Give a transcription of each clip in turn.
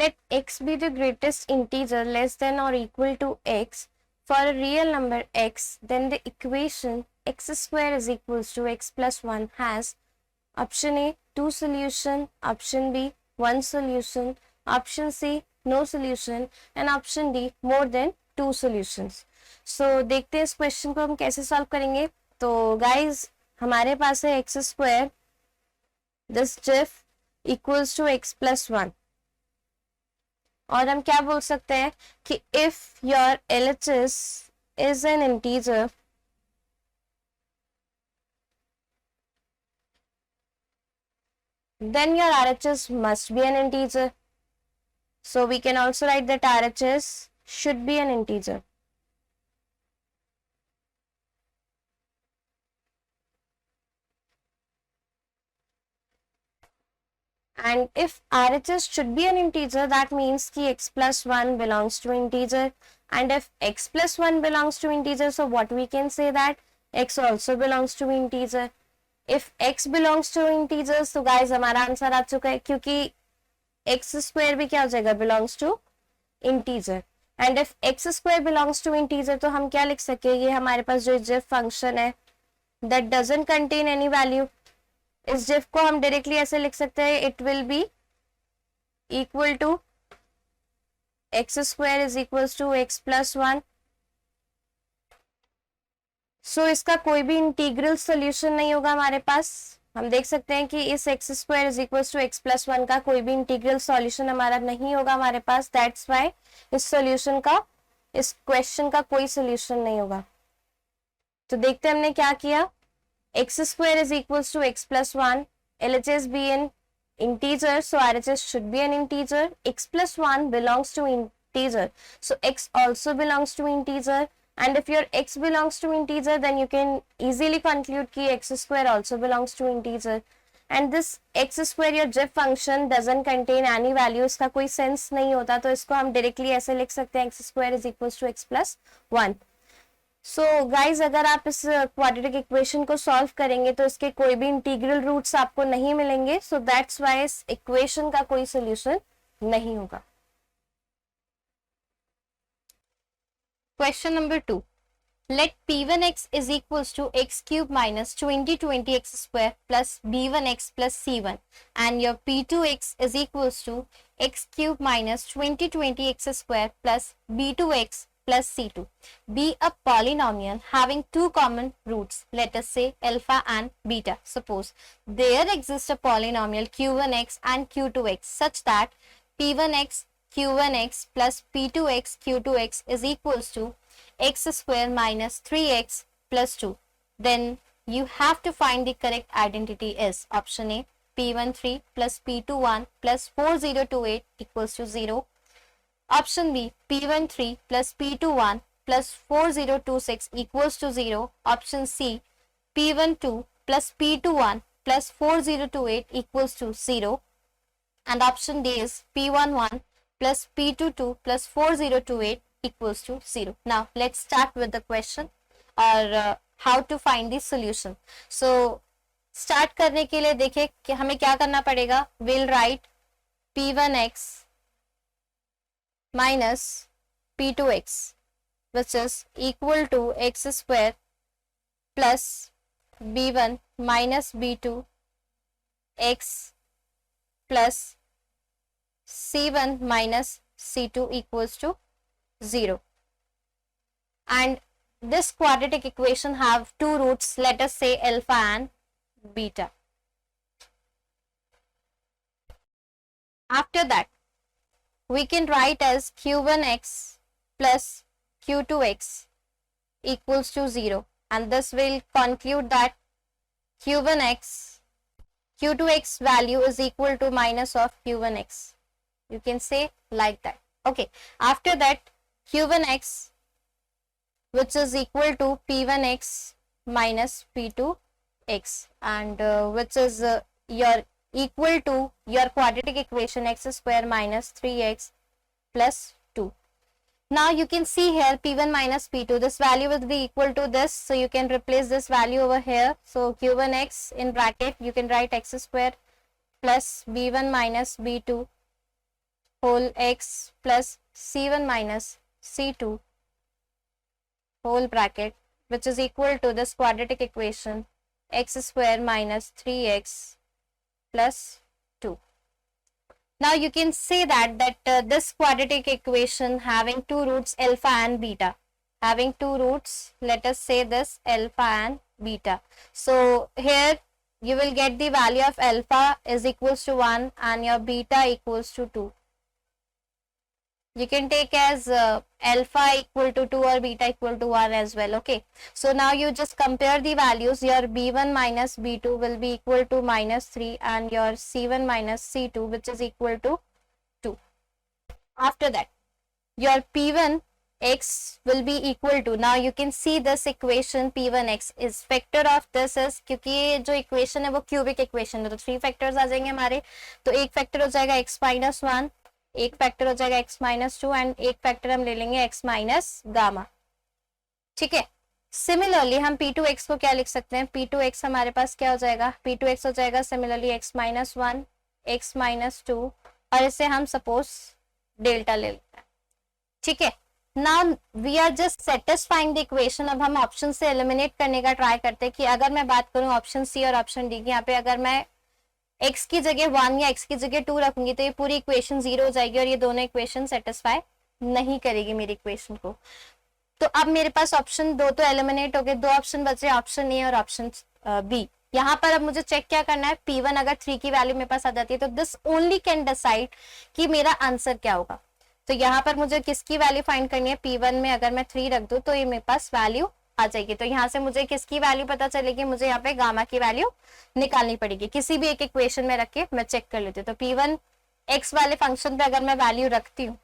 Let x be the greatest integer less than or equal to x for a real number x, then the equation x square is equals to x plus 1 has option A 2 solution, option B 1 solution, option C no solution and option D more than 2 solutions. So देखते हैं इस question को हम कैसे solve करेंगे. तो guys हमारे पास है X square this GIF equals to X plus 1 और हम क्या बोल सकते हैं कि if your LHS is an integer then your RHS must be an integer. So we can also write that RHS should be an integer. And if RHS should be an integer, that means कि x plus 1 belongs to integer. And if x plus 1 belongs to integer, so what we can say that x also belongs to integer. If x belongs to integers, तो guys हमारा answer आ चुका है क्योंकि x square भी क्या हो जाएगा belongs to integer. And if x square belongs to integer, तो हम क्या लिख सके, ये हमारे पास जो जिफ फंक्शन है that doesn't contain any value. इस जिफ को हम डायरेक्टली ऐसे लिख सकते हैं, it will be equal to X square is equal to X plus 1. So इसका कोई भी इंटीग्रल सोल्यूशन नहीं होगा हमारे पास. हम देख सकते हैं कि इस X square is equal to X plus 1 का कोई भी इंटीग्रल सॉल्यूशन हमारा नहीं होगा हमारे पास. दैट्स वाई इस सॉल्यूशन का, इस क्वेश्चन का कोई सोल्यूशन नहीं होगा. तो देखते हैं हमने क्या किया. x square is equals to x plus 1, LHS be an integer, so RHS should be an integer. X plus 1 belongs to integer, so x also belongs to integer. And if your x belongs to integer, then you can easily conclude कि x square also belongs to integer. And this x square your GIF function doesn't contain any value, इसका कोई sense नहीं होता, तो इसको हम directly ऐसे लिख सकते हैं x square is equals to x plus 1. So guys अगर आप इस क्वाड्रेटिक इक्वेशन को सॉल्व करेंगे तो इसके कोई भी इंटीग्रल रूट्स आपको नहीं मिलेंगे. सो दैट्स वाई इस इक्वेशन का कोई सोल्यूशन नहीं होगा. Question number 2. Let p1x is equals to x cube minus 20x square plus b1x plus c1 and your p2x is equals to x cube minus 20x square plus b2x plus c2. Be a polynomial having two common roots, let us say alpha and beta. Suppose there exists a polynomial q1x and q2x such that p1x q1x plus p2x q2x is equals to x square minus 3x plus 2. Then you have to find the correct identity is option A p13 plus p21 plus 4028 equals to 0. Option B p13 plus p21 plus 4026 equals to 0. Option C p12 plus p21 plus 4028 equals to 0. And option D is p11 plus p22 plus 4028 equals to 0. Now let's start with the question or how to find the solution. So start करने के लिए देखिए कि हमें क्या करना पड़ेगा. We'll write p1x minus p2x which is equal to x square plus b1 minus b2 x plus c1 minus c2 equals to 0. And this quadratic equation have two roots, let us say alpha and beta. After that we can write as q1x plus q2x equals to 0, and this will conclude that q1x q2x value is equal to minus of q1x. You can say like that. Okay, after that q1x which is equal to p1x minus p2x and which is your equal to your quadratic equation x square minus 3x plus 2. Now you can see here p1 minus p2, this value will be equal to this, so you can replace this value over here. So q1x in bracket you can write x square plus b1 minus b2 whole x plus c1 minus c2 whole bracket, which is equal to this quadratic equation x square minus 3x plus 2. Now you can say that this quadratic equation having two roots alpha and beta, having two roots, let us say this alpha and beta. So here you will get the value of alpha is equals to 1 and your beta equals to 2. You can take as alpha equal to 2 or beta equal to 1 as well. Okay, so now you just compare the values. Your b1 minus b2 will be equal to minus 3 and your c1 minus c2, which is equal to 2. After that your p1 x will be equal to, now you can see this equation p1x is vector of this is, क्योंकि ये जो equation है वो cubic equation है तो 3 factors आ जाएंगे हमारे. तो एक फैक्टर हो जाएगा x माइनस 1, एक फैक्टर हो जाएगा x माइनस 2 एंड एक फैक्टर हम ले लेंगे x माइनस गामा. ठीक है, सिमिलरली हम p2x को क्या लिख सकते हैं, p2x हमारे पास क्या हो जाएगा, p2x हो जाएगा similarly x minus 1 x minus 2 और इसे हम सपोज डेल्टा ले लेते हैं. ठीक है, now we are just satisfying the equation. अब हम ऑप्शन से एलिमिनेट करने का ट्राई करते हैं कि अगर मैं बात करूं ऑप्शन सी और ऑप्शन डी की, यहाँ पे अगर मैं x की जगह 1 या x की जगह 2 रखूंगी तो ये पूरी इक्वेशन 0 हो जाएगी और ये दोनों इक्वेशन सेटिस्फाई नहीं करेगी मेरी इक्वेशन को. तो अब मेरे पास ऑप्शन 2 तो एलिमिनेट हो गए, 2 ऑप्शन बचे, ऑप्शन ए और ऑप्शन बी. यहाँ पर अब मुझे चेक क्या करना है, p1 अगर 3 की वैल्यू मेरे पास आ जाती है तो दिस ओनली कैन डिसाइड कि मेरा आंसर क्या होगा. तो यहाँ पर मुझे किसकी वैल्यू फाइंड करनी है, p1 में अगर मैं 3 रख दूं तो ये मेरे पास वैल्यू आ जाएगी. तो यहाँ से मुझे किसकी वैल्यू पता चलेगी, मुझे यहाँ पे गामा की वैल्यू निकालनी पड़ेगी. किसी भी एक इक्वेशन में रख के मैं चेक कर लेती हूँ. तो p1 x वाले फंक्शन पे अगर मैं वैल्यू रखती हूँ,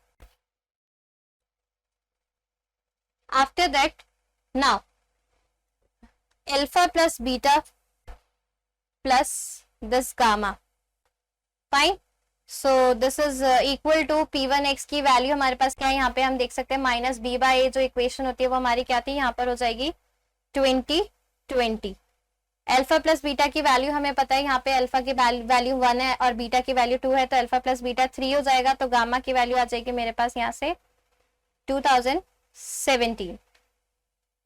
after that now alpha plus beta plus this gamma, fine. So this is equal to p1x की वैल्यू हमारे पास क्या है, यहाँ पे हम देख सकते हैं माइनस b बाय a जो इक्वेशन होती है वो हमारी क्या थी, यहाँ पर हो जाएगी 20. अल्फा प्लस बीटा की वैल्यू हमें पता है, यहाँ पे अल्फा की वैल्यू 1 है और बीटा की वैल्यू 2 है तो अल्फा प्लस बीटा 3 हो जाएगा. तो गामा की वैल्यू आ जाएगी मेरे पास यहाँ से 2017.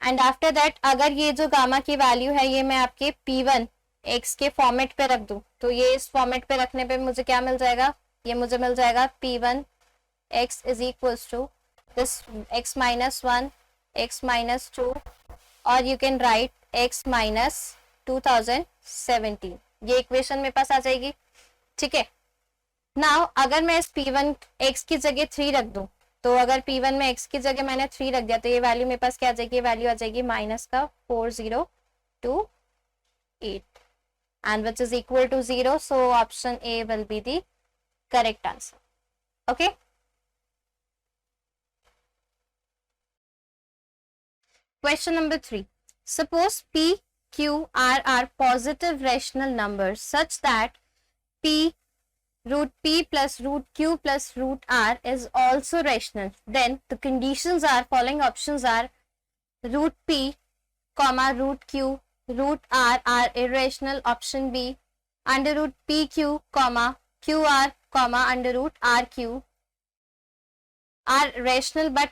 एंड आफ्टर दैट अगर ये जो गामा की वैल्यू है ये मैं आपके p1 x के फॉर्मेट पे रख दूं तो ये इस फॉर्मेट पे रखने पे मुझे क्या मिल जाएगा, ये मुझे मिल जाएगा p1 x is equals to this x minus 1 x minus 2 और you can write x minus 2017. ये इक्वेशन मेरे पास आ जाएगी. ठीक है, नाउ अगर मैं इस p1 x की जगह 3 रख दूं तो अगर p1 में x की जगह मैंने 3 रख दिया तो ये वैल्यू मेरे पास क्या आ जाएगी, वैल्यू आ जाएगी माइनस का 4028 and which is equal to 0. So option A will be the correct answer. Okay. Question number 3. Suppose P, Q, R are positive rational numbers such that P, root P plus root Q plus root R is also rational. Then the conditions are, following options are root P, comma root Q, root R are irrational. Option B, under root PQ, comma QR, comma under root RQ are rational but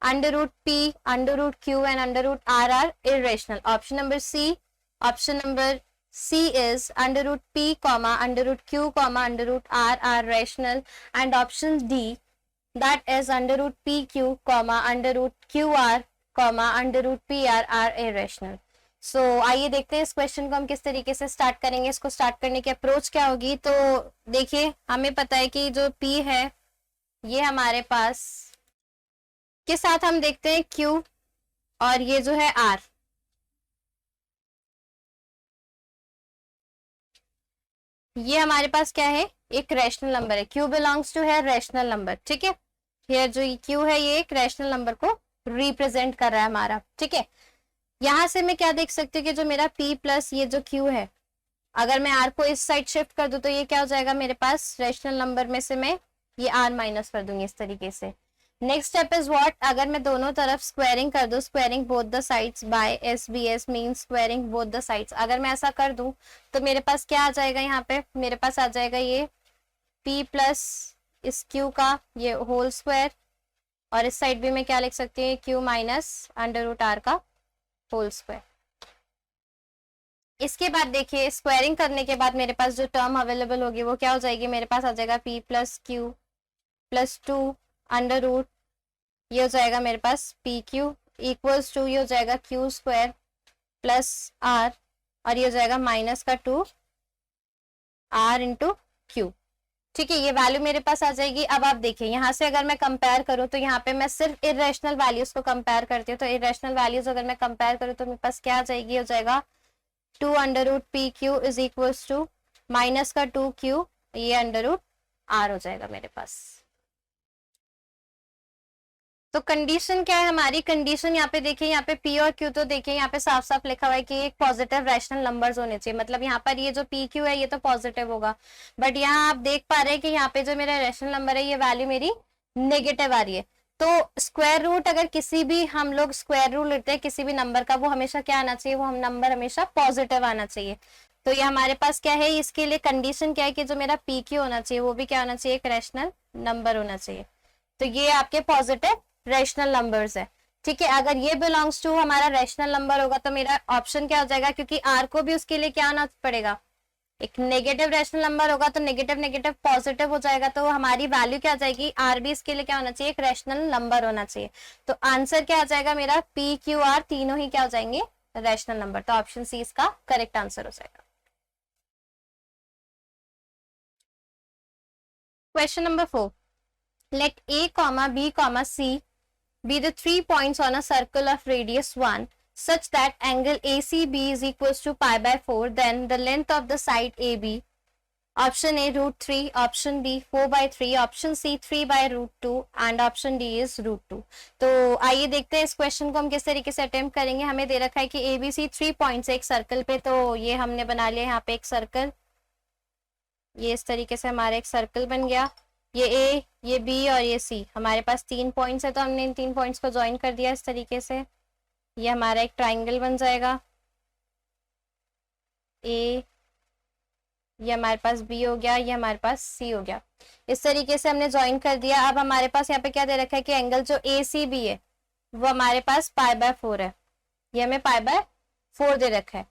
under root P, under root Q and under root R are irrational. Option number C, option number C is under root P, comma under root Q, comma under root R are rational, and option D, that is under root PQ, comma under root QR, comma under root PR are irrational. सो आइए देखते हैं इस question को हम किस तरीके से start करेंगे. इसको स्टार्ट करने की अप्रोच क्या होगी, तो देखिए हमें पता है कि जो P है ये हमारे पास के साथ हम देखते हैं Q और ये जो है R. ये हमारे पास क्या है, एक रैशनल नंबर है. Q बिलोंग्स टू है रैशनल नंबर. ठीक है, ये जो Q है ये एक रैशनल नंबर को रिप्रेजेंट कर रहा है हमारा. ठीक है, यहां से मैं क्या देख सकती हूँ कि जो मेरा P प्लस ये जो Q है, अगर मैं R को इस साइड शिफ्ट कर दूं तो ये क्या हो जाएगा मेरे पास, रैशनल नंबर में से मैं ये R माइनस कर दूंगी इस तरीके से. नेक्स्ट स्टेप इज व्हाट, अगर मैं दोनों तरफ स्क्वायरिंग कर दूं, squaring both the sides by SBS means squaring both the sides. अगर मैं ऐसा कर दूं तो मेरे पास क्या आ जाएगा, यहाँ पे मेरे पास आ जाएगा ये P प्लस इस q का ये होल स्क्वायर, और इस साइड भी मैं क्या लिख सकती हूँ, q minus under root R का होल स्क्वायर। इसके बाद देखिए स्क्वायरिंग करने के बाद मेरे पास जो टर्म अवेलेबल होगी वो क्या हो जाएगी, मेरे पास आ जाएगा p plus Q plus 2 under root, ये हो जाएगा मेरे पास पी क्यू इक्वल्स टू, ये हो जाएगा क्यू स्क्वायर प्लस आर, और ये हो जाएगा माइनस का 2 आर इंटू क्यू। ठीक है, ये वैल्यू मेरे पास आ जाएगी। अब आप देखिए यहाँ से अगर मैं कंपेयर करूँ तो यहाँ पे मैं सिर्फ इरेशनल वैल्यूज को कंपेयर करती हूँ, तो इरेशनल वैल्यूज अगर मैं कंपेयर करूँ तो मेरे पास क्या आ जाएगी, हो जाएगा 2 under root P Q is equals to minus का 2 क्यू, ये अंडर रूट आर हो जाएगा मेरे पास। तो कंडीशन क्या है हमारी, कंडीशन यहाँ पे देखिए, यहाँ पे पी और क्यू तो देखिए यहाँ पे साफ साफ लिखा हुआ है कि एक पॉजिटिव रैशनल नंबर्स होने चाहिए, मतलब यहाँ पर ये जो पी क्यू है ये तो पॉजिटिव होगा, बट यहाँ आप देख पा रहे हैं कि यहाँ पे जो मेरा रैशनल नंबर है ये वैल्यू मेरी नेगेटिव आ रही है। तो स्क्वायर रूट अगर किसी भी हम लोग स्क्वायर रूट लेते हैं किसी भी नंबर का, वो हमेशा क्या आना चाहिए, वो हम नंबर हमेशा पॉजिटिव आना चाहिए। तो ये हमारे पास क्या है, इसके लिए कंडीशन क्या है कि जो मेरा पी क्यू होना चाहिए वो भी क्या होना चाहिए, एक रैशनल नंबर होना चाहिए। तो ये आपके पॉजिटिव रैशनल नंबर्स है। ठीक है, अगर ये बिलोंग्स टू हमारा रैशनल नंबर होगा तो मेरा ऑप्शन क्या हो जाएगा, क्योंकि आर को भी उसके लिए क्या आना पड़ेगा, एक नेगेटिव रैशनल नंबर होगा, तो नेगेटिव नेगेटिव पॉजिटिव हो जाएगा, तो हमारी वैल्यू क्या आ जाएगी, आर भी इसके लिए क्या होना चाहिए, एक रैशनल नंबर होना चाहिए। तो आंसर क्या आ जाएगा मेरा, पी क्यू आर तीनों ही क्या हो जाएंगे, रैशनल नंबर। तो ऑप्शन सी इसका करेक्ट आंसर हो जाएगा। Question number 4, let a comma b comma c be the 3 points on a circle of radius 1 such that angle ACB is equals to pi by 4, then the length of the side AB, option A root 3, option B 4 by 3, option C 3 by root 2 and option D is root 2। तो आइए देखते हैं इस question को हम किस तरीके से अटेम्प्ट करेंगे। हमें दे रखा है कि ABC 3 पॉइंट्स एक सर्कल पे, तो ये हमने बना लिया यहाँ पे एक सर्कल, ये इस तरीके से हमारा एक सर्कल बन गया, ये ए, ये बी और ये सी, हमारे पास 3 पॉइंट्स है, तो हमने इन 3 पॉइंट्स को ज्वाइन कर दिया इस तरीके से, ये हमारा एक ट्राइंगल बन जाएगा, ए, ये हमारे पास बी हो गया, ये हमारे पास सी हो गया। इस तरीके से हमने ज्वाइन कर दिया। अब हमारे पास यहाँ पे क्या दे रखा है कि एंगल जो ए सी बी है वो हमारे पास पाई बाय 4 है, ये हमें पाई बाय 4 दे रखा है।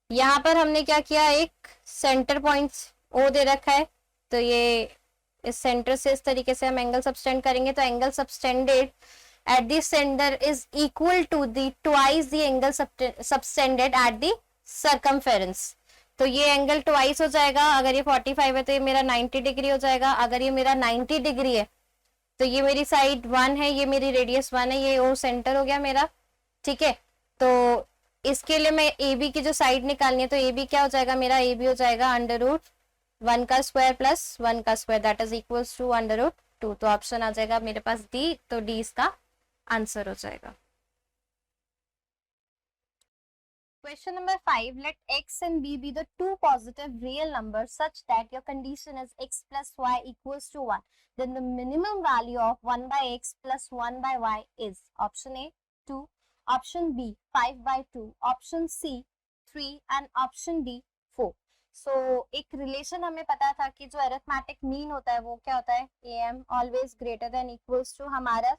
यहाँ पर हमने क्या किया, एक सेंटर पॉइंट ओ दे रखा है, तो ये इस सेंटर से इस तरीके से हम एंगल सबटेंड करेंगे, तो angle subtended at the centre is equal to the twice the angle subtended at the circumference. तो ये एंगल ट्वाइस हो जाएगा, अगर ये 45 है तो ये मेरा 90 डिग्री हो जाएगा, अगर ये मेरा 90 डिग्री है तो ये मेरी साइड 1 है, ये मेरी रेडियस 1 है, ये ओ सेंटर हो गया मेरा। ठीक है, तो इसके लिए मैं ए बी की जो साइड निकालनी है, तो ए बी क्या हो जाएगा मेरा, ए बी हो जाएगा अंडर रूट 1 का स्क्वायर प्लस 1 का square, that is equals to under root 2। तो ऑप्शन आ जाएगा मेरे पास डी, तो डी इसका आंसर हो जाएगा। Question number 5, let x and b be the two positive real numbers such that your condition is x plus y equals to 1. Then the minimum value of 1 by x plus 1 by y is option A 2, option B 5 by 2, option C 3 and option D 4। So एक relation हमें पता था कि जो arithmetic mean होता है वो क्या होता है, am always greater than equals to हमारा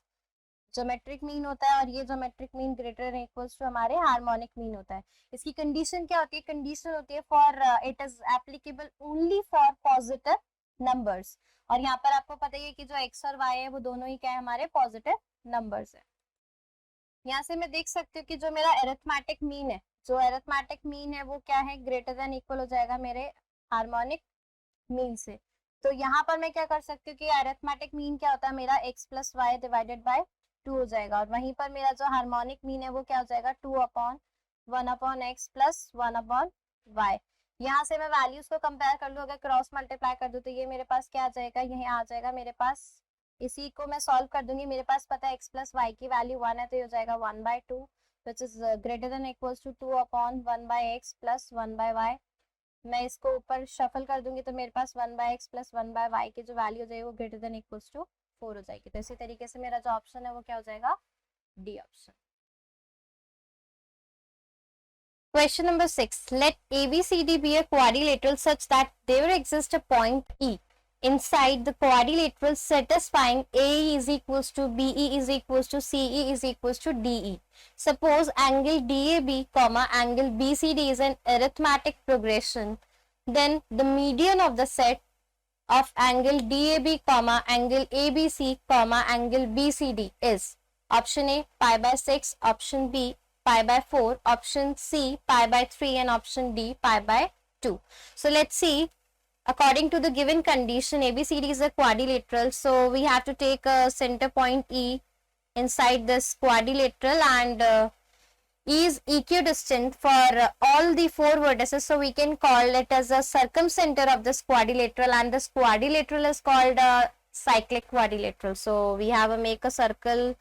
ज्योमेट्रिक मीन होता है, और ये geometric mean greater than equals to हमारे हार्मोनिक मीन होता है। इसकी कंडीशन क्या होती है, कंडीशन होती है for it is applicable only for positive numbers, और यहाँ पर आपको पता ही है कि जो x और y है वो दोनों ही क्या है, हमारे पॉजिटिव नंबर्स है। यहाँ से मैं देख सकती हूँ कि जो मेरा अरिथमेटिक मीन है, जो अरिथमेटिक मीन है वो क्या है, ग्रेटर देन इक्वल हो जाएगा मेरे हार्मोनिक मीन से। तो यहाँ पर मैं क्या कर सकती हूँ कि अरिथमेटिक मीन क्या होता है मेरा, x plus Y divided by 2 हो जाएगा, और वहीं पर मेरा जो हार्मोनिक मीन है वो क्या हो जाएगा, 2 upon 1 upon X plus 1 upon Y. यहाँ से मैं वैल्यूज को कंपेयर कर लूँ, अगर क्रॉस मल्टीप्लाई कर दूँ तो ये मेरे पास क्या आ जाएगा, यही आ जाएगा मेरे पास, इसी को मैं सॉल्व कर दूंगी, मेरे पास पता है x प्लस वाई की वैल्यू 1 है, तो ये हो जाएगा 1 by 2 which is greater than equals to 2 upon 1 by X plus 1 by Y. मैं इसको ऊपर शफल कर दूंगी तो मेरे पास 1 by X plus 1 by Y की जो वैल्यू हो जाएगी वो ग्रेटर देन इक्वल्स टू 4 हो जाएगी। तो इसी तरीके से मेरा जो ऑप्शन है वो क्या हो जाएगा, D option. Question number 6, let ABCD be a quadrilateral such that there exists a point E inside the quadrilateral satisfying AE is equals to BE is equals to CE is equals to DE. Suppose angle DAB comma angle BCD is an arithmetic progression, then the median of the set of angle DAB comma angle ABC comma angle BCD is option A pi by 6, option B pi by 4, option C pi by 3 and option D pi by 2. So let's see. According to the given condition, ABCD is a quadrilateral, so we have to take a center point E inside this quadrilateral, and E is equidistant for all the 4 vertices, so we can call it as a circumcenter of this quadrilateral, and this quadrilateral is called a cyclic quadrilateral. So we have to make a circle.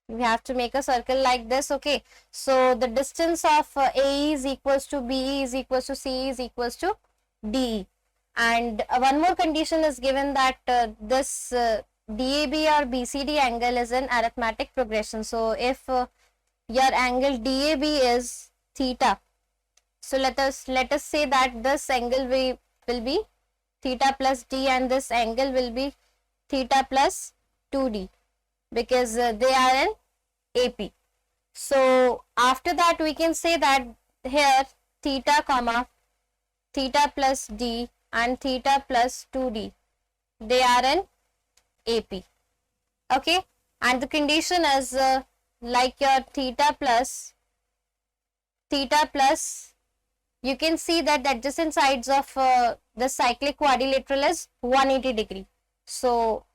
We have to make a circle like this. Okay, so the distance of AE is equals to BE is equals to CE is equals to DE, and one more condition is given that this DAB or BCD angle is an arithmetic progression. So if your angle DAB is theta, so let us say that this angle will be theta plus D and this angle will be theta plus 2D, because they are in AP. So after that we can say that here theta comma theta plus D and theta plus 2D, they are in AP. Okay, and the condition is like your theta plus, you can see that the adjacent sides of the cyclic quadrilateral is 180 degree. So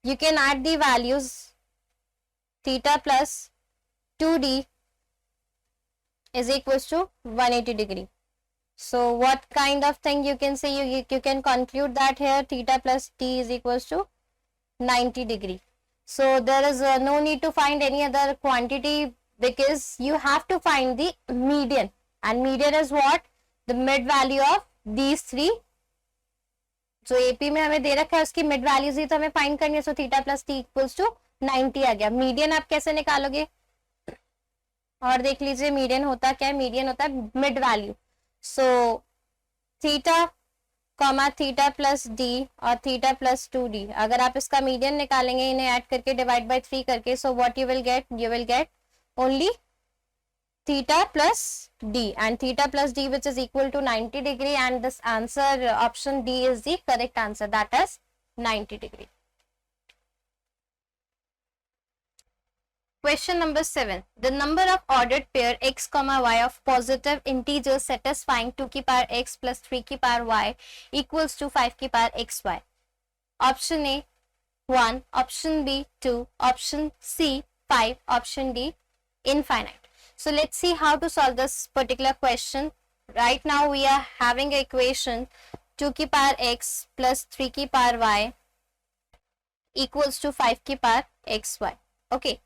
you can add the values. Theta plus 2D is equals to 180 degree. So what kind of thing you can say? You can conclude that here theta plus D is equals to 90 degree. So there is no need to find any other quantity, because you have to find the median, and median is what? The mid value of these three. So AP में हमें दे रखा है उसकी mid values ही तो हमें find करनी है. So theta plus T equals to 90 आ गया. मीडियन आप कैसे निकालोगे? और देख लीजिए मीडियन होता क्या है? मीडियन होता है mid value. So theta comma theta plus D और थीटा प्लस 2D, अगर आप इसका मीडियन निकालेंगे इन्हें ऐड करके डिवाइड बाय 3 करके, so what you will get only theta plus D, and theta plus D which is equal to 90 degree, and this answer option D is the correct answer, that is 90 degree. Question number 7. The number of ordered pair x comma y of positive integers satisfying 2 की power x plus 3 की power y equals to 5 की power xy. Option A 1, option B 2, option C 5, option D infinite. So let's see how to solve this particular question. Right now we are having an equation 2 की power x plus 3 की power y equals to 5 की power xy. Okay.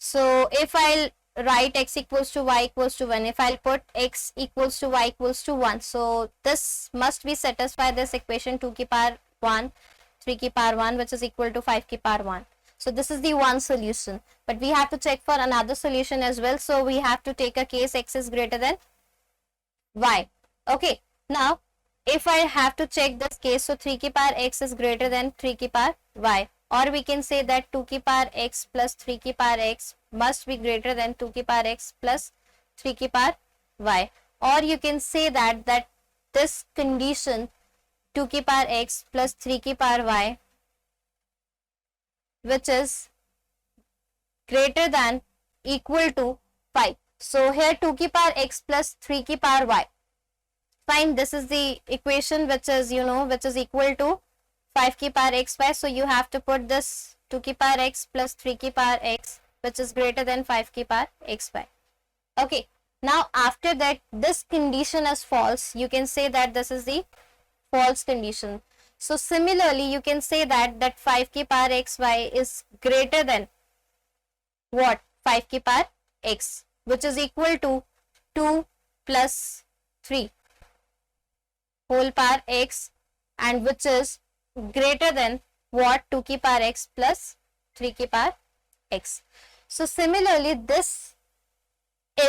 So if I'll write x equals to y equals to 1, if I'll put x equals to y equals to 1, so this must be satisfy this equation 2 की power 1, 3 की power 1 which is equal to 5 की power 1. So this is the one solution, but we have to check for another solution as well. So we have to take a case x is greater than y. Okay. Now if I have to check this case, so 3 की power x is greater than 3 की power y, or we can say that 2 की power x plus 3 की power x must be greater than 2 की power x plus 3 की power y, or you can say that this condition 2 की power x plus 3 की power y which is greater than equal to 5. So here 2 की power x plus 3 की power y. Fine, this is the equation which is which is equal to 5 की power xy. So you have to put this 2 की power x plus 3 की power x which is greater than 5 की power xy. Okay. Now after that this condition is false. You can say that this is the false condition. So similarly you can say that 5 की power xy is greater than what? 5 की power x, which is equal to 2 plus 3 whole power x, and which is greater than what? 2 की power x plus 3 की power x. So similarly this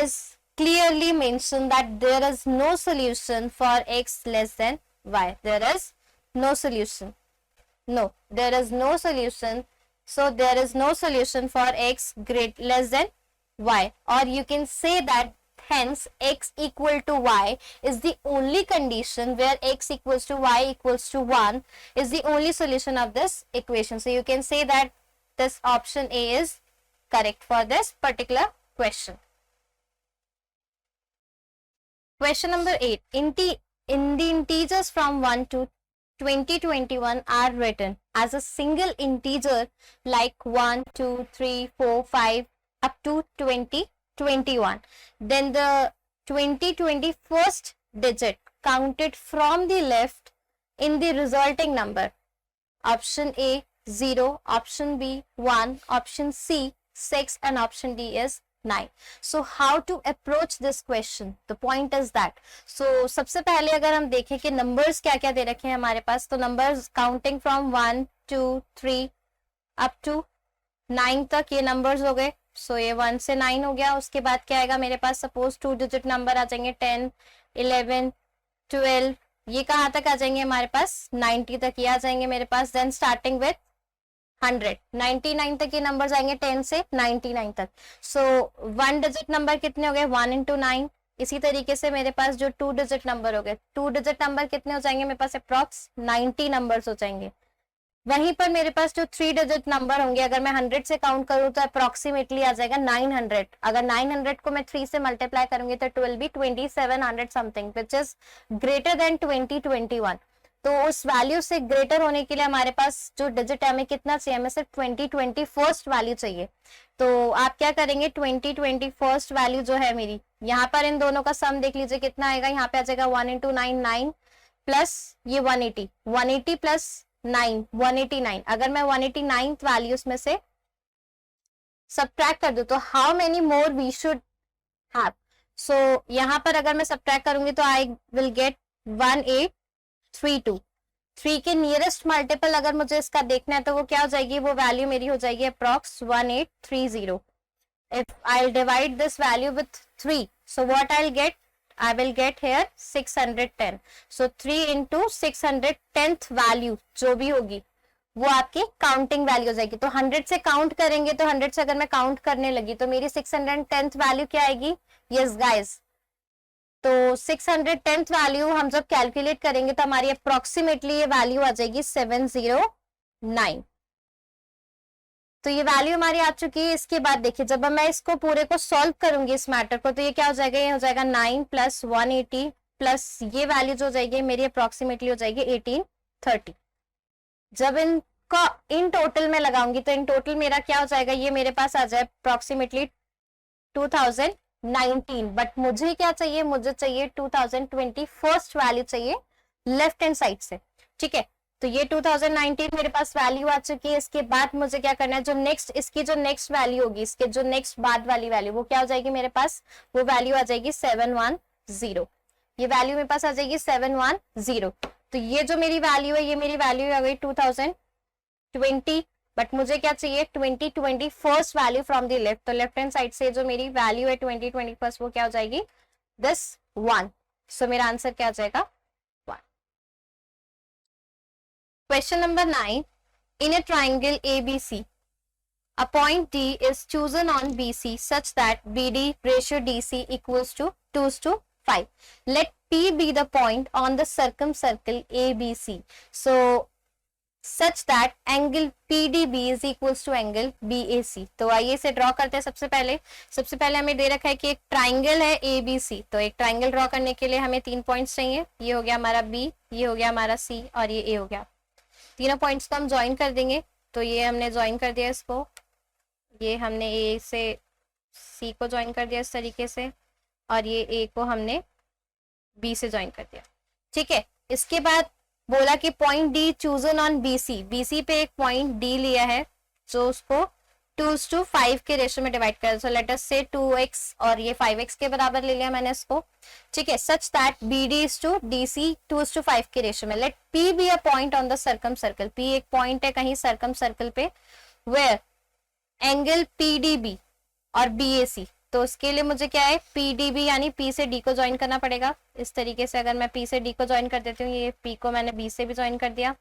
is clearly mention that there is no solution for x less than y. There is no solution. No, there is no solution. So there is no solution for x less than y. Or you can say that hence x equal to y is the only condition where x equals to y equals to 1 is the only solution of this equation. So you can say that this option A is correct for this particular question. Question number 8. In the integers from 1 to 2021 are written as a single integer like 1, 2, 3, 4, 5 up to 2021. Then the 2021st digit counted from the left in the resulting number. Option A 0, option B 1, option C 6 and option D is 9. So how to approach this question? The point is that, so सबसे पहले अगर हम देखें कि numbers क्या क्या दे रखे हैं हमारे पास, तो numbers counting from 1, 2, 3 up to 9 तक ये numbers हो गए. So ये 1 से 9 हो गया. उसके बाद क्या आएगा मेरे पास, suppose 2 digit number आ जाएंगे 10, 11, 12, ये कहाँ तक आ जाएंगे हमारे पास, 90 तक ये आ जाएंगे मेरे पास. Then starting with 100, 99 तक ये नंबर्स आएंगे 10 से 99 तक. सो 1 डिजिट नंबर कितने हो गए, 1 into 9. इसी तरीके से मेरे पास जो 2 डिजिट नंबर हो गए, 2 डिजिट नंबर कितने हो जाएंगे मेरे पास, अप्रॉक्स 90 नंबर्स हो जाएंगे. वहीं पर मेरे पास जो 3 डिजिट नंबर होंगे, अगर मैं 100 से काउंट करूं तो अप्रोक्सीमेटली आ जाएगा 900. अगर 900 को मैं 3 से मल्टीप्लाई करूंगी तो it will B 2700 something which is greater then 2021. तो उस वैल्यू से ग्रेटर होने के लिए हमारे पास जो डिजिट है हमें कितना चाहिए, हमें सिर्फ 2021st वैल्यू चाहिए. तो आप क्या करेंगे, 2021st वैल्यू जो है मेरी, यहाँ पर इन दोनों का सम देख लीजिए कितना आएगा. यहाँ पे आ जाएगा 1 into 9 9 प्लस ये 180, 180 प्लस 9 189. अगर मैं 189th वैल्यूज में से सब्ट्रैक्ट कर दूं तो how many more we should have. So यहाँ पर अगर मैं सब्ट्रैक्ट करूंगी तो आई विल गेट 1832. 3 के नियरेस्ट मल्टीपल अगर मुझे इसका देखना है तो वो क्या हो जाएगी, वो वैल्यू मेरी हो जाएगी approx 1830. If I divide this value with 3, so what I will get, I will get here 610. So 3 into 610th value जो भी होगी वो आपकी काउंटिंग वैल्यू हो जाएगी. तो 100 से काउंट करेंगे तो 100 से अगर मैं काउंट करने लगी तो मेरी 610th वैल्यू क्या आएगी, यस गाइस. तो 610th वैल्यू हम जब कैलकुलेट करेंगे तो हमारी अप्रोक्सीमेटली ये वैल्यू आ जाएगी 709. तो ये वैल्यू हमारी आ चुकी है. इसके बाद देखिए जब मैं इसको पूरे को सॉल्व करूंगी इस मैटर को, तो ये क्या हो जाएगा, ये हो जाएगा 9 प्लस 180 प्लस ये वैल्यू जो हो जाएगी मेरी अप्रोक्सीमेटली हो जाएगी 1830. जब इनको इन टोटल में लगाऊंगी तो इन टोटल मेरा क्या हो जाएगा, ये मेरे पास आ जाए अप्रोक्सीमेटली 2019. बट मुझे क्या चाहिए, मुझे चाहिए 2021st वैल्यू चाहिए लेफ्ट हैंड साइड से. ठीक है, तो ये 2019 मेरे पास वैल्यू आ चुकी है. इसके बाद मुझे क्या करना है, जो नेक्स्ट इसकी जो नेक्स्ट वैल्यू होगी, इसके जो नेक्स्ट बाद वाली वैल्यू वो क्या हो जाएगी मेरे पास, वो वैल्यू आ जाएगी 710. ये वैल्यू मेरे पास आ जाएगी 710. तो ये जो मेरी वैल्यू है ये मेरी वैल्यू आ गई 2020. बट मुझे क्या चाहिए, 2021st value from the left. तो लेफ्ट हैंड साइड से जो मेरी वैल्यू है 2021 वो क्या हो जाएगी, दिस 1. सो मेरा आंसर क्या आ जाएगा, Question number 9. In a triangle ABC, a point D is chosen on BC such that BD ratio DC equals to 2:5. Let P be the point on the circumcircle ABC. So, such that angle PDB is equals to angle BAC. तो आइए इसे draw करते हैं. सबसे पहले हमें दे रखा है कि एक ट्राइंगल है ABC. तो एक ट्राइंगल ड्रॉ करने के लिए हमें 3 पॉइंट्स चाहिए. ये हो गया हमारा B, ये हो गया हमारा C और ये A हो गया. तीनों पॉइंट्स को हम ज्वाइन कर देंगे. तो ये हमने ज्वाइन कर दिया इसको, ये हमने ए से सी को ज्वाइन कर दिया इस तरीके से, और ये ए को हमने बी से ज्वाइन कर दिया. ठीक है, इसके बाद बोला कि point D chosen on BC. BC पे एक पॉइंट डी लिया है जो उसको 2:5 के रेशियो में डिवाइड कर. सो लेट अस से 2x और ये 5x के बराबर ले लिया मैंने इसको. ठीक है, such that BD is to DC 2:5 के रेशियो में. Let P be a point on the circumcircle. P एक पॉइंट है कहीं सर्कम सर्कल पे, वेयर एंगल PDB और BAC तो उसके लिए मुझे क्या है, पी डी बी यानी पी से डी को ज्वाइन करना पड़ेगा। इस तरीके से अगर मैं पी से डी को ज्वाइन कर देती हूँ, ये पी को मैंने बी से भी ज्वाइन कर दिया,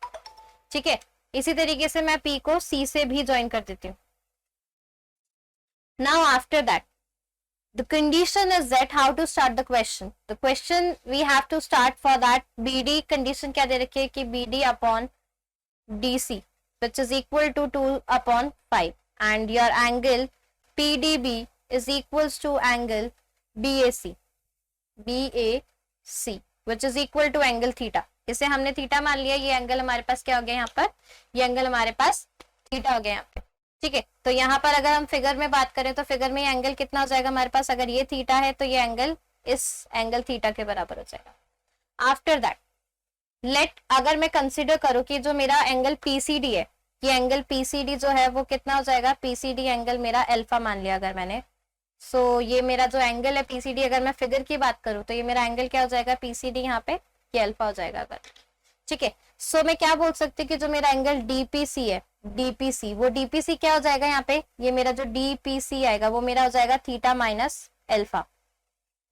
ठीक है। इसी तरीके से मैं पी को सी से भी ज्वाइन कर देती हूँ। Now after that the condition is that how to start the question. The question we have to start for that BD condition क्या दे रखी है कि BD upon DC which is equal to 2 upon 5 and your angle PDB is equals to angle BAC which is equal to angle theta. इसे हमने theta मान लिया, ये angle हमारे पास क्या हो गया यहाँ पर, ये एंगल हमारे पास थीटा हो गया यहाँ पे, ठीक है। तो यहाँ पर अगर हम फिगर में बात करें तो फिगर में ये एंगल कितना हो जाएगा हमारे पास, अगर ये थीटा है तो ये एंगल इस एंगल थीटा के बराबर हो जाएगा। आफ्टर दैट लेट, अगर मैं कंसिडर करूँ कि जो मेरा एंगल पीसीडी है, ये एंगल पीसीडी जो है वो कितना हो जाएगा, पीसीडी एंगल मेरा अल्फा मान लिया अगर मैंने, सो ये मेरा जो एंगल है पीसीडी, अगर मैं फिगर की बात करूँ तो ये मेरा एंगल क्या हो जाएगा पीसीडी, यहाँ पे ये अल्फा हो जाएगा अगर, ठीक है। सो मैं क्या बोल सकती हूँ कि जो मेरा एंगल डीपीसी है, डीपीसी, वो डीपीसी क्या हो जाएगा यहाँ पे, ये मेरा जो डीपीसी आएगा वो मेरा हो जाएगा थीटा माइनस अल्फा,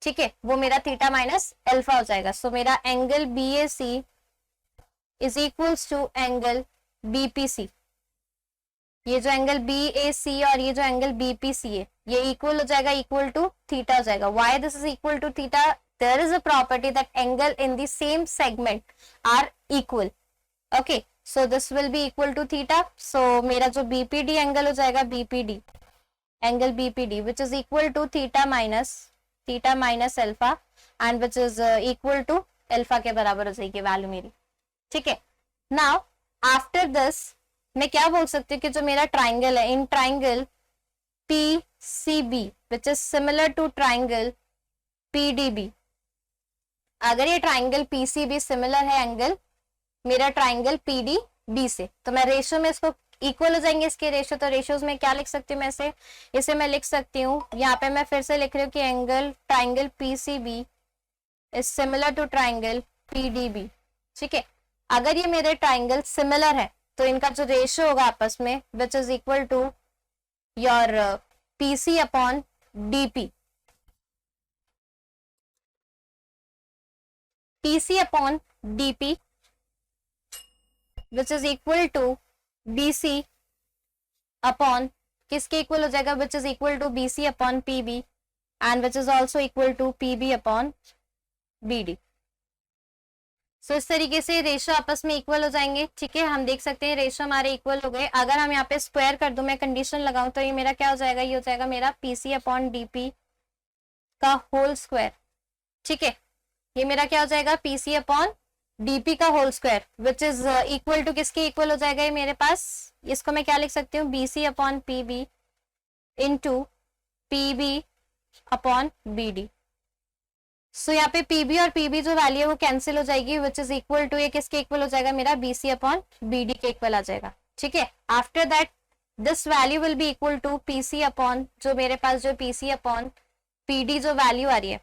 ठीक है, वो मेरा थीटा माइनस अल्फा हो जाएगा। सो मेरा angle BAC is equals to angle BPC, ये जो एंगल बीएसी और ये जो एंगल बीपीसी है ये इक्वल हो जाएगा, इक्वल टू थीटा हो जाएगा। Why this is equal to theta, there is a property that angle in the same segment are equal, okay, so this will be equal to theta. So मेरा जो BPD angle हो जाएगा, BPD angle BPD which is equal to theta minus alpha and which is equal to alpha के बराबर हो जाएगी value मेरी, ठीक है। नाउ आफ्टर दिस मैं क्या बोल सकती हूँ कि जो मेरा ट्राइंगल है, in triangle PCB which is similar to triangle PDB, अगर ये ट्राइंगल PCB सिमिलर है एंगल मेरा ट्राइंगल PDB से, तो मैं रेशियो में इसको इक्वल हो जाएंगे इसके रेशियो, तो रेशियोज में क्या लिख सकती हूँ मैं इसे मैं लिख सकती हूँ, यहाँ पे मैं फिर से लिख रही हूँ कि angle triangle PCB is similar to triangle PDB, ठीक है। अगर ये मेरे ट्राइंगल सिमिलर है तो इनका जो रेशियो होगा आपस में which is equal to your PC upon DP, PC upon DP which is equal to BC upon किसके इक्वल हो जाएगा, which is equal to BC upon PB and which is also equal to PB upon BD। So इस तरीके से ratio आपस में equal हो जाएंगे, ठीक है। हम देख सकते हैं रेशियो हमारे इक्वल हो गए। अगर हम यहाँ पे स्क्वायर कर दूं, मैं कंडीशन लगाऊं, तो ये मेरा क्या हो जाएगा, ये हो जाएगा मेरा PC अपॉन DP का होल स्क्वायर, ठीक है। ये मेरा क्या हो जाएगा PC अपॉन DP का whole square which is equal to किसके इक्वल हो जाएगा ये मेरे पास, इसको मैं क्या लिख सकती हूँ BC upon PB into PB upon BD। सो यहाँ पे PB और PB जो वैल्यू है वो कैंसिल हो जाएगी विच इज इक्वल टू, ये किसके इक्वल हो जाएगा, मेरा BC अपॉन BD के इक्वल आ जाएगा, ठीक है। After that this value will be equal to PC upon, जो मेरे पास जो PC अपॉन PD जो वैल्यू आ रही है,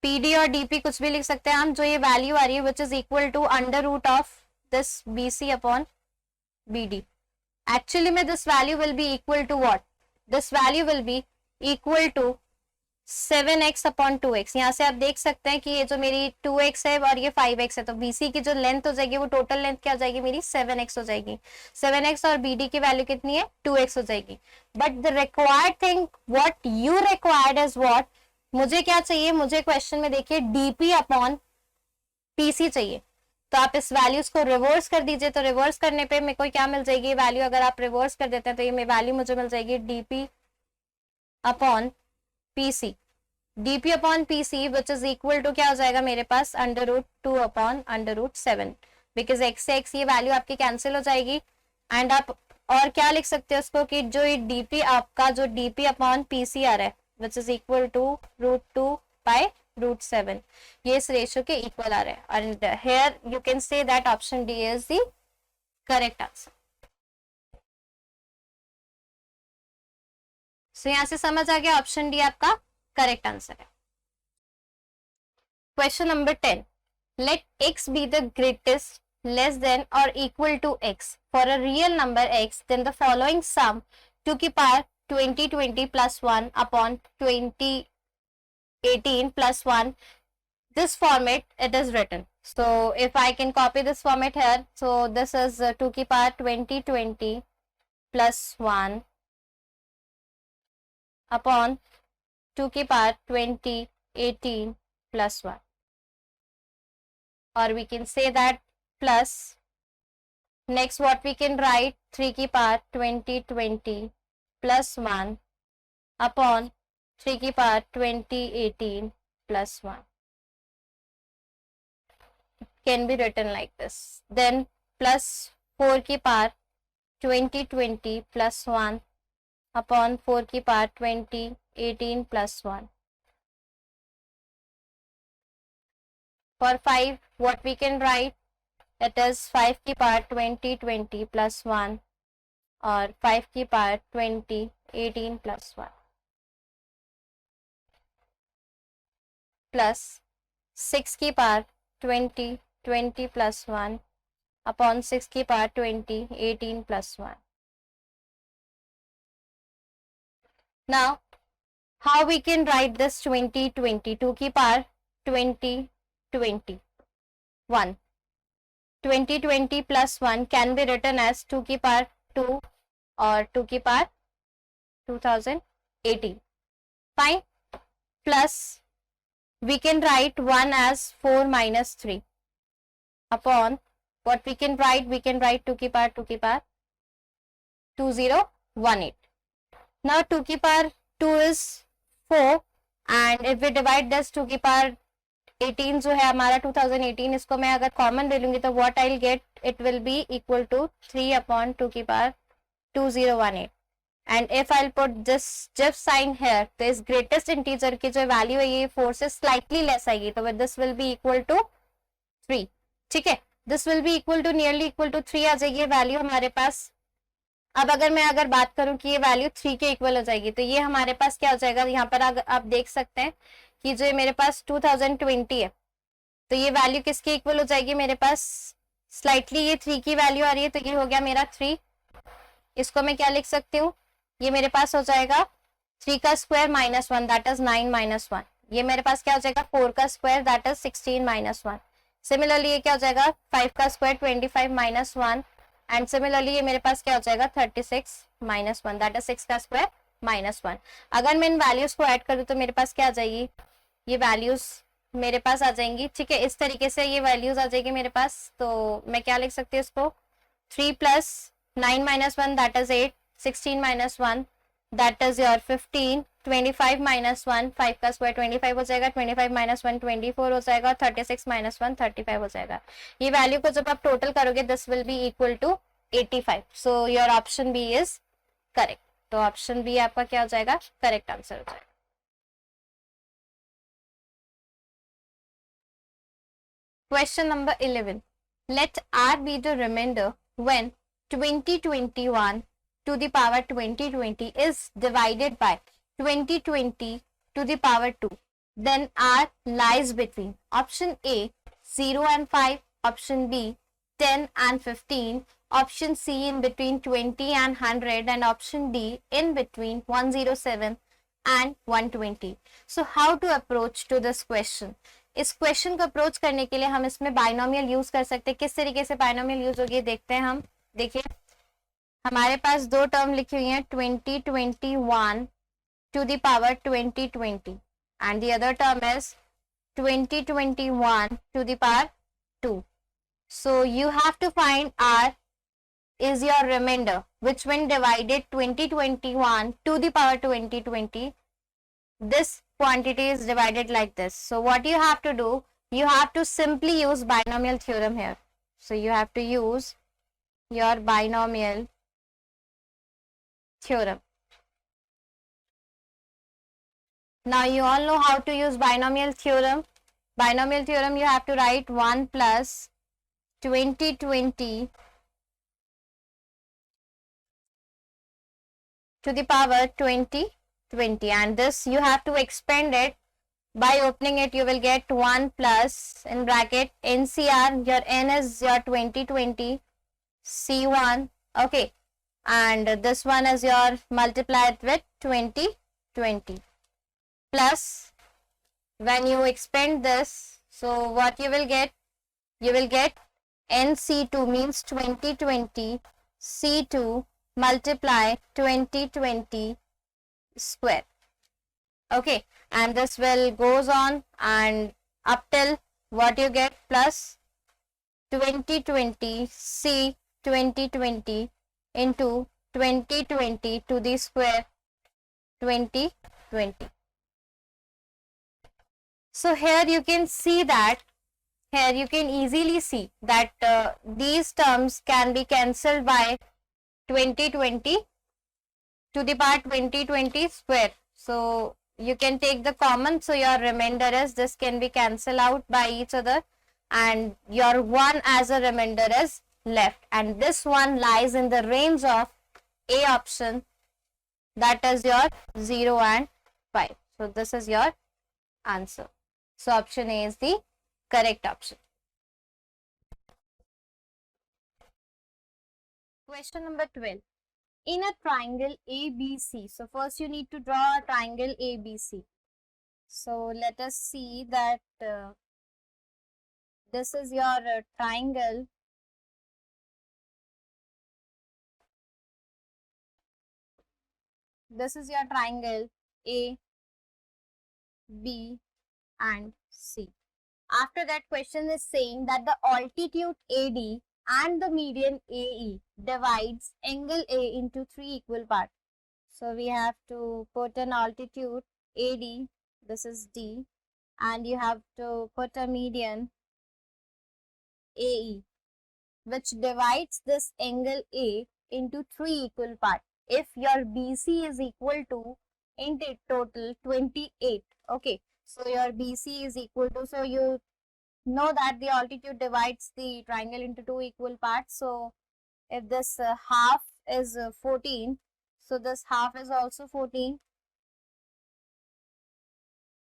PD और DP कुछ भी लिख सकते हैं हम, जो ये वैल्यू आ रही है which is equal to under root of this BC upon BD। Actually में this value will be equal to what, this value will be equal to 7x upon 2x। यहाँ से आप देख सकते हैं कि ये जो मेरी 2x है और ये 5x है, तो BC की जो लेंथ हो जाएगी वो टोटल लेंथ क्या हो जाएगी मेरी 7x हो जाएगी, 7x और BD की वैल्यू कितनी है 2x हो जाएगी। But the required thing what you required is what, मुझे क्या चाहिए, मुझे क्वेश्चन में देखिए DP अपॉन PC चाहिए, तो आप इस वैल्यूज को रिवर्स कर दीजिए। तो रिवर्स करने पे मेरे को क्या मिल जाएगी वैल्यू, अगर आप रिवर्स कर देते हैं तो ये वैल्यू मुझे मिल जाएगी DP upon PC, DP upon PC which is equal to क्या हो जाएगा मेरे पास under root 2 upon under root 7, because x से x ये वैल्यू आपकी कैंसिल हो जाएगी। एंड आप और क्या लिख सकते हो उसको कि जो ये DP आपका जो DP अपॉन PC आ रहा है which is equal to root 2 by root 7, ये इस रेशियो के इक्वल आ रहा है। And here you can say that option D is the correct answer. So यहां से समझ आ गया ऑप्शन डी आपका करेक्ट आंसर है। Question number 10, let x be the greatest less than or equal to x for a real number x, then the following sum 2 की power 2020 plus 1 upon 2018 plus 1. This format it is written. So if I can copy this format here, so this is 2 की power 2020 plus 1 upon 2 की power 2018 plus 1. Or we can say that plus, next what we can write, 3 की power 2020 plus 1 upon 3 की power 2018 plus 1. Can be written like this. Then plus 4 की power 2020 plus 1 upon 4 की power 2018 plus 1. For 5, what we can write, it is 5 की power 2020 plus 1 or 5 की power 2018 plus 1 plus 6 की power 2020 plus 1 upon 6 की power 2018 plus 1. Now, how we can write this 2020? 2 की power 2020 1. 2020 plus 1 can be written as 2 की power 2 or 2 की power 2018. Fine. Plus we can write 1 as 4 minus 3 upon what we can write 2 की power 2018. Now 2 की power 2 is 4 and if we divide this 2 की power 18 जो है हमारा 2018, इसको मैं अगर कॉमन ले लूंगी तो what I'll get, it will be equal to 3 upon 2 की power 2018. And if I'll put this GIF sign here, तो इस greatest integer की जो वैल्यू है ये 4 से slightly less आएगी, तो this will be equal to 3. ठीक है, this will be equal to nearly equal to 3 आ जाएगी वैल्यू हमारे पास. अब अगर मैं बात करूं कि ये वैल्यू 3 के इक्वल हो जाएगी, तो ये हमारे पास क्या हो जाएगा, यहाँ पर आप देख सकते हैं कि जो मेरे पास 2020 है, तो ये वैल्यू किसके इक्वल हो जाएगी, मेरे पास स्लाइटली ये 3 की वैल्यू आ रही है, तो ये हो गया मेरा 3. इसको मैं क्या लिख सकती हूँ, ये मेरे पास हो जाएगा 3 का square minus 1 that is 9 minus 1. ये मेरे पास क्या हो जाएगा 4 का square that is 16 minus 1. Similarly ये क्या हो जाएगा 5 का स्क्वायर 25 माइनस 1 एंड सिमिलरली ये मेरे पास क्या हो जाएगा 36 माइनस 1 दैट इज 6 का स्क्वायर माइनस 1. अगर मैं इन वैल्यूज को ऐड करूँ तो मेरे पास क्या आ जाएगी, ये वैल्यूज मेरे पास आ जाएंगी. ठीक है, इस तरीके से ये वैल्यूज आ जाएगी मेरे पास. तो मैं क्या लिख सकती हूँ इसको, 3 plus 9 minus 1 that is 8, 16 minus 1 that is your 15, 25 minus 1 5 का स्क्वायर 25 हो जाएगा, 25 माइनस 1 24 हो जाएगा, 36 माइनस 1 35 हो जाएगा. ये वैल्यू को जब आप टोटल करोगे this will be equal to 85. So your option B is correct. तो ऑप्शन बी आपका क्या हो जाएगा, करेक्ट आंसर हो जाएगा. Question number 11. Let R be the remainder when 2021 to the power 2020 is divided by 2020 to the power 2. Then R lies between option A 0 and 5, option B 10 and 15, option C in between 20 and 100, and option D in between 107 and 120. So how to approach to this question? इस question को approach करने के लिए हम इसमें binomial use कर सकते हैं. किस तरीके से बाइनोमियल यूज होगी देखते हैं हम. देखिए हमारे पास दो टर्म लिखी हुई है 2021 to the power 2020 and the other term is 2021 to the power 2. So you have to find R is your remainder which when divided 2021 to the power 2020, this quantity is divided like this. So what you have to do, you have to simply use binomial theorem here. So you have to use your binomial theorem. Now you all know how to use binomial theorem. Binomial theorem you have to write 1 plus 2020 to the power 2020, and this you have to expand it by opening it. You will get 1 plus in bracket NCR, your N is your 2020 C1, okay, and this one is your multiplied with 20, 20 plus when you expand this, so what you will get NC2 means 20, 20 C2 multiply 20, 20 square. Okay, and this will goes on and up till what you get plus 2020 C 2020 into 2020 to the square 2020. So here you can see that, here you can easily see that these terms can be cancelled by 2020 to the power 2020 square. So you can take the common, so your remainder is, this can be cancelled out by each other and your 1 as a remainder is left, and this one lies in the range of A option, that is your 0 and 5. So this is your answer. So option A is the correct option. Question number 12. In a triangle ABC, so first you need to draw a triangle ABC. So let us see that this is your triangle. This is your triangle A, B and C. After that, question is saying that the altitude AD and the median AE divides angle A into 3 equal parts. So we have to put an altitude AD, this is D, and you have to put a median AE, which divides this angle A into 3 equal parts. If your BC is equal to, in total 28, okay, so your BC is equal to, so you know that the altitude divides the triangle into 2 equal parts. So if this half is 14, so this half is also 14,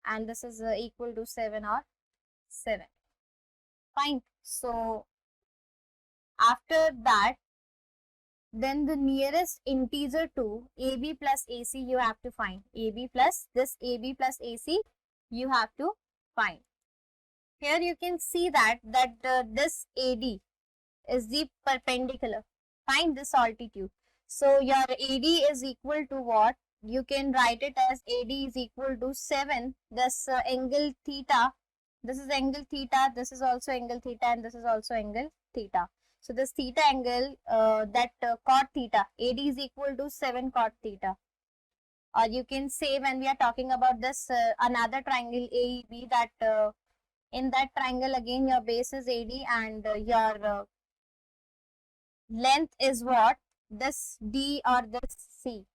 and this is equal to 7 or 7. Fine. So after that, then the nearest integer to AB plus AC you have to find. AB plus this AB plus AC you have to find. Here you can see that this AD is the perpendicular. Find this altitude. So your AD is equal to what? You can write it as AD is equal to 7. This angle theta. This is angle theta. This is also angle theta, and this is also angle theta. So this theta angle, cot theta, AD is equal to 7 cot theta. Or you can say, when we are talking about this another triangle AEB, that in that triangle again your base is AD and your length is what? This D or this C.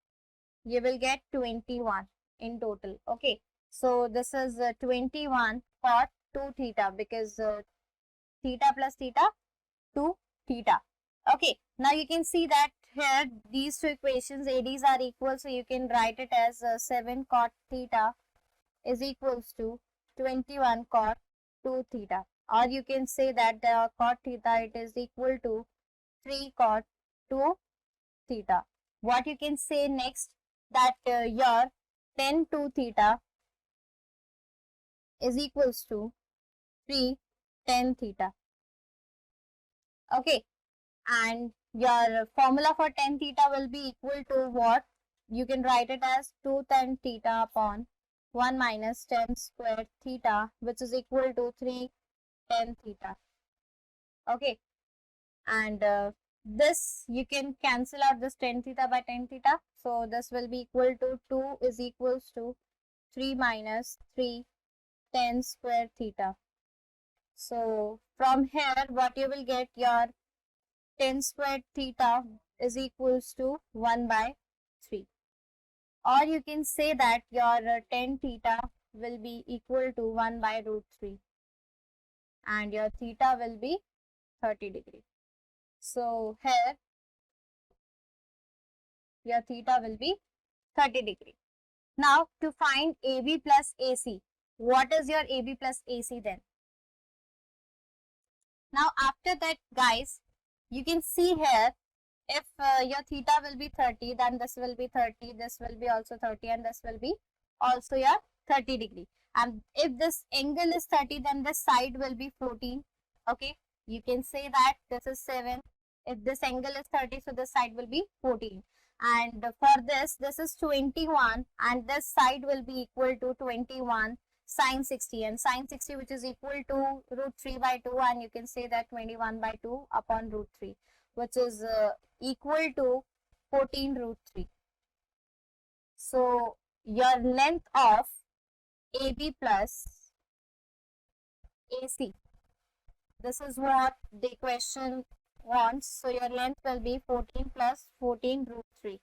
You will get 21 in total. Okay. So this is 21 cot 2 theta, because theta plus theta 2 theta. Okay. Now you can see that here these two equations ADs are equal. So you can write it as 7 cot theta is equals to 21 cot 2 theta. Or you can say that cot theta, it is equal to 3 cot 2 theta. What you can say next, that your tan 2 theta is equals to 3 tan theta. Okay, and your formula for tan theta will be equal to what? You can write it as 2 tan theta upon 1 minus tan square theta, which is equal to 3 tan theta. Okay, and this you can cancel out this tan theta by tan theta. So this will be equal to 2 is equals to 3 minus 3 tan square theta. So from here what you will get, your tan square theta is equals to 1 by 3. Or you can say that your tan theta will be equal to 1 by root 3 and your theta will be 30 degree. So here your theta will be 30 degree. Now to find AB plus AC, what is your AB plus AC then? Now after that guys, you can see here If your theta will be 30, then this will be 30, this will be also 30, and this will be also your 30 degree. And if this angle is 30, then this side will be 14. Okay, you can say that this is 7. If this angle is 30, so this side will be 14. And for this is 21, and this side will be equal to 21 sine 60, and sine 60, which is equal to root 3 by 2, and you can say that 21 by 2 upon root 3, which is equal to 14 root 3. So your length of AB plus AC, this is what the question wants. So your length will be 14 plus 14 root 3.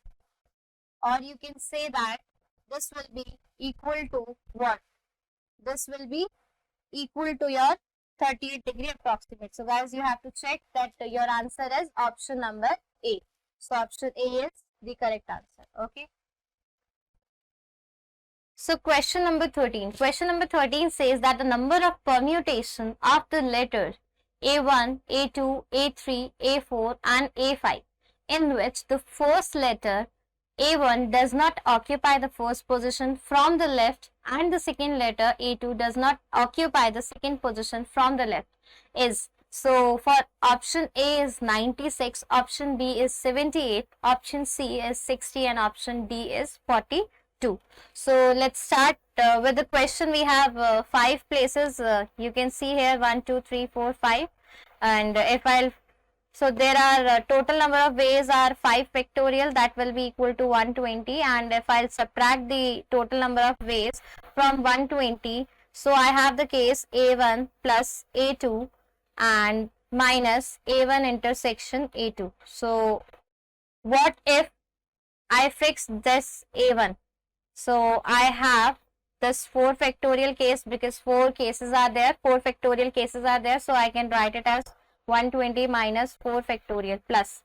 Or you can say that this will be equal to what? This will be equal to your 38 degree approximate. So guys, you have to check that your answer is option number A. So option A is the correct answer. Okay. So question number 13. Question number 13 says that the number of permutation of the letter A1, A2, A3, A4 and A5 in which the first letter A1 does not occupy the first position from the left and the second letter A2 does not occupy the second position from the left is. So for option A is 96, option B is 78, option C is 60 and option D is 42. So let's start with the question. We have 5 places. You can see here 1, 2, 3, 4, 5. And if I'll so there are total number of ways are 5 factorial, that will be equal to 120, and if I'll subtract the total number of ways from 120, so I have the case A1 plus A2 and minus A1 intersection A2. So what if I fix this A1? So I have this 4 factorial case because 4 cases are there, 4 factorial cases are there, so I can write it as 120 minus 4 factorial plus.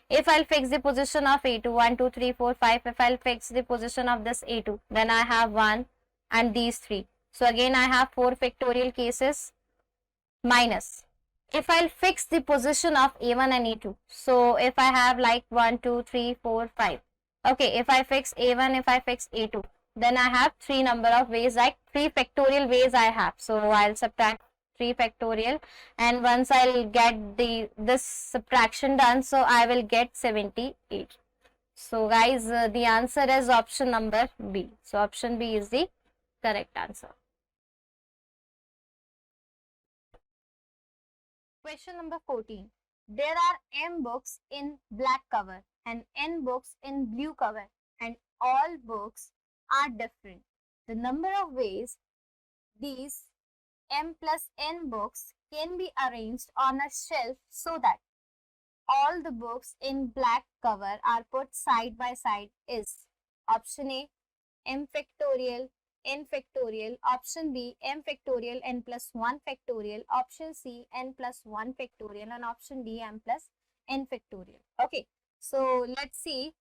If I'll fix the position of A2, 1, 2, 3, 4, 5, if I'll fix the position of this A2, then I have 1 and these 3. So again I have 4 factorial cases minus. If I'll fix the position of A1 and A2, so if I have like 1, 2, 3, 4, 5. Okay, if I fix A1, if I fix A2, then I have 3 number of ways, like 3 factorial ways I have. So I'll subtract 3 factorial, and once I'll get this subtraction done, so I will get 78. So guys, the answer is option number B. So option B is the correct answer. Question number 14. There are M books in black cover and N books in blue cover, and all books are different. The number of ways these M plus N books can be arranged on a shelf so that all the books in black cover are put side by side is option A, M factorial, N factorial, option B, M factorial, N plus 1 factorial, option C, N plus 1 factorial, and option D, M plus N factorial. Okay, so let's see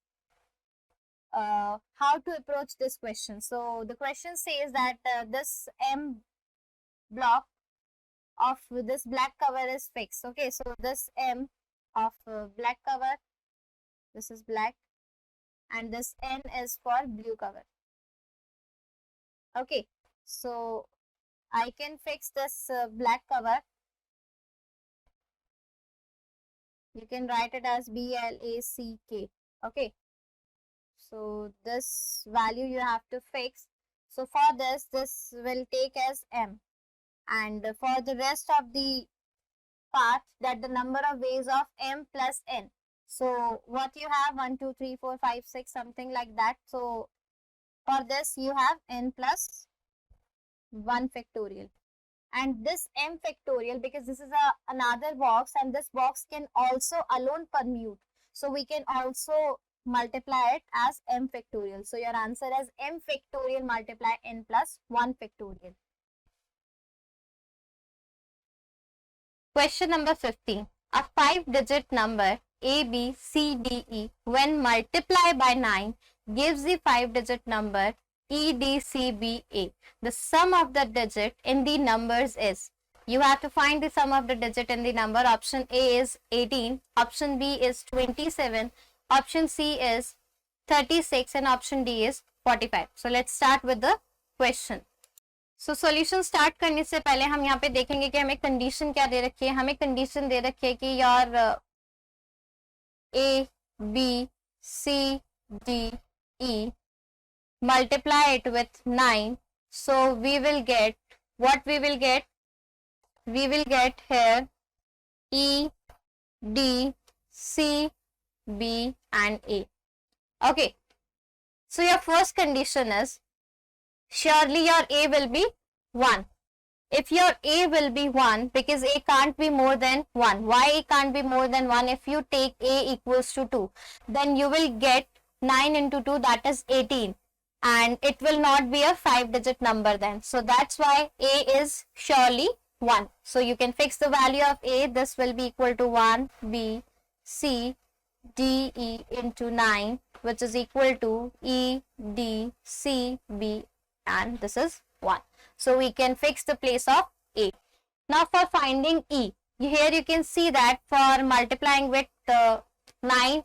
how to approach this question. So the question says that this M block of this black cover is fixed. Okay, so this M of black cover, this is black, and this N is for blue cover. Okay, so I can fix this black cover. You can write it as BLACK. Okay, so this value you have to fix. So for this will take as M, and for the rest of the part, that the number of ways of M plus N. So what you have 1, 2, 3, 4, 5, 6, something like that. So for this you have N plus 1 factorial, and this M factorial, because this is another box, and this box can also alone permute, so we can also multiply it as M factorial. So your answer is M factorial multiply N plus 1 factorial. Question number 15. A 5-digit number A, B, C, D, E when multiplied by 9 gives the 5-digit number E, D, C, B, A. The sum of the digit in the numbers is. You have to find the sum of the digit in the number. Option A is 18, option B is 27, option C is 36 and option D is 45. So let's start with the question. So solution start करने से पहले हम यहाँ पे देखेंगे कि हमें condition क्या दे रखी है. हमें कंडीशन दे रखी है कि यार A, B, C, D, E, multiply it with 9. So we will get, what we will get? We will get here E, D, C, B and A. Okay. So your first condition is, surely your A will be 1. If your A will be 1, because A can't be more than 1. Why A can't be more than 1? If you take A equals to 2, then you will get 9 into 2, that is 18. And it will not be a 5-digit number then. So that's why A is surely 1. So you can fix the value of A. This will be equal to 1, B, C, D, E into 9, which is equal to E, D, C, B, and this is 1. So we can fix the place of A. Now for finding E, here you can see that for multiplying with 9,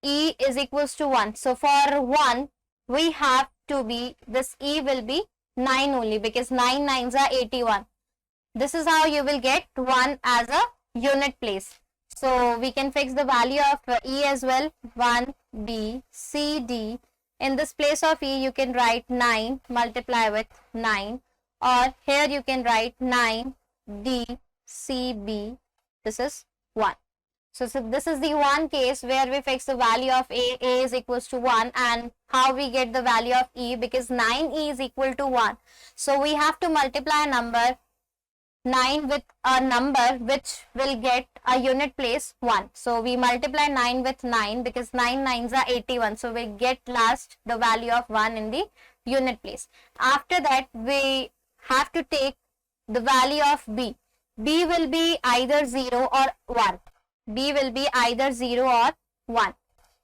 E is equals to 1. So for 1, we have to be, this E will be 9 only, because 9 9s are 81. This is how you will get 1 as a unit place. So we can fix the value of E as well. 1, B, C, D. In this place of E, you can write 9, multiply with 9. Or here you can write 9, D, C, B. This is 1. So this is the one case where we fix the value of A is equals to 1, and how we get the value of E, because 9E is equal to 1. So we have to multiply a number 9 with a number which will get a unit place 1. So we multiply 9 with 9, because 9 9s are 81. So we get last the value of 1 in the unit place. After that, we have to take the value of B. B will be either 0 or 1. B will be either 0 or 1.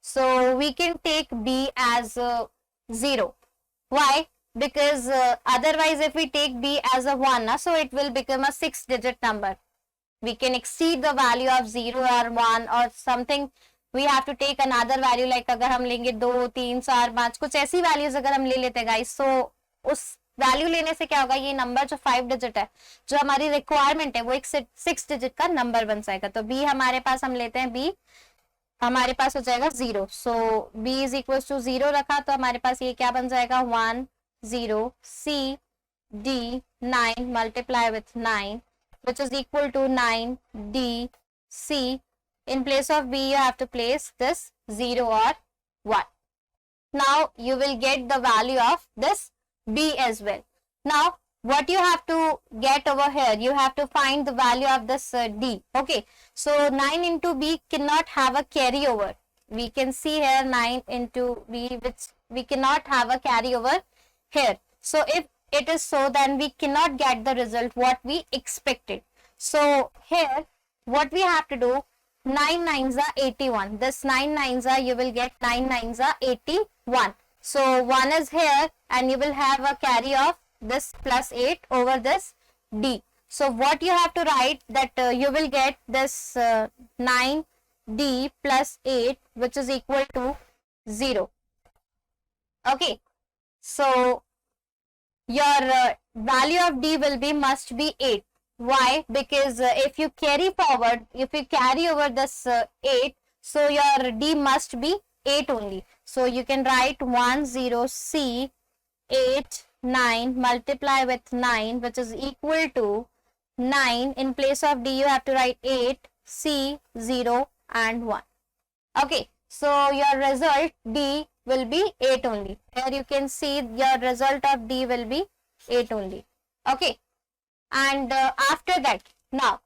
So we can take B as 0. Why? Because otherwise if we take B as a 1, so it will become a 6-digit number. We can exceed the value of 0 or 1 or something. We have to take another value, like अगर हम लेंगे 2, 3, 4, 5, कुछ ऐसी values अगर हम ले लेते guys, so उस वैल्यू लेने से क्या होगा, ये नंबर जो 5 डिजिट है, जो हमारी रिक्वायरमेंट है, वो एक 6 डिजिट का नंबर बन जाएगा. तो बी हमारे पास, हम लेते हैं बी, हमारे पास हो जाएगा 0. सो बी इज इक्वल टू 0 रखा, तो हमारे पास ये क्या बन जाएगा, 1, 0, C, D, 9 multiply with 9, which is equal to 9, D, C. In place of B, you have to place this 0 or 1. Now you will get the value of this B as well. Now what you have to get over here, you have to find the value of this D. Okay, so 9 into B cannot have a carryover. We can see here 9 into B, which we cannot have a carryover here. So if it is so, then we cannot get the result what we expected. So here what we have to do, 9 9s are 81. This 9 9s are, you will get 9 9s are 81. So 1 is here, and you will have a carry of this plus 8 over this D. So what you have to write, that you will get this 9D plus 8, which is equal to 0. Okay, so your value of D will be, must be 8. Why? Because if you carry forward, if you carry over this 8, so your D must be 8 only. So you can write 1, 0, C, 8, 9 multiply with 9, which is equal to 9. In place of D, you have to write 8, C, 0 and 1. Okay, so your result D will be 8 only. Here you can see your result of D will be 8 only. Okay, and after that, now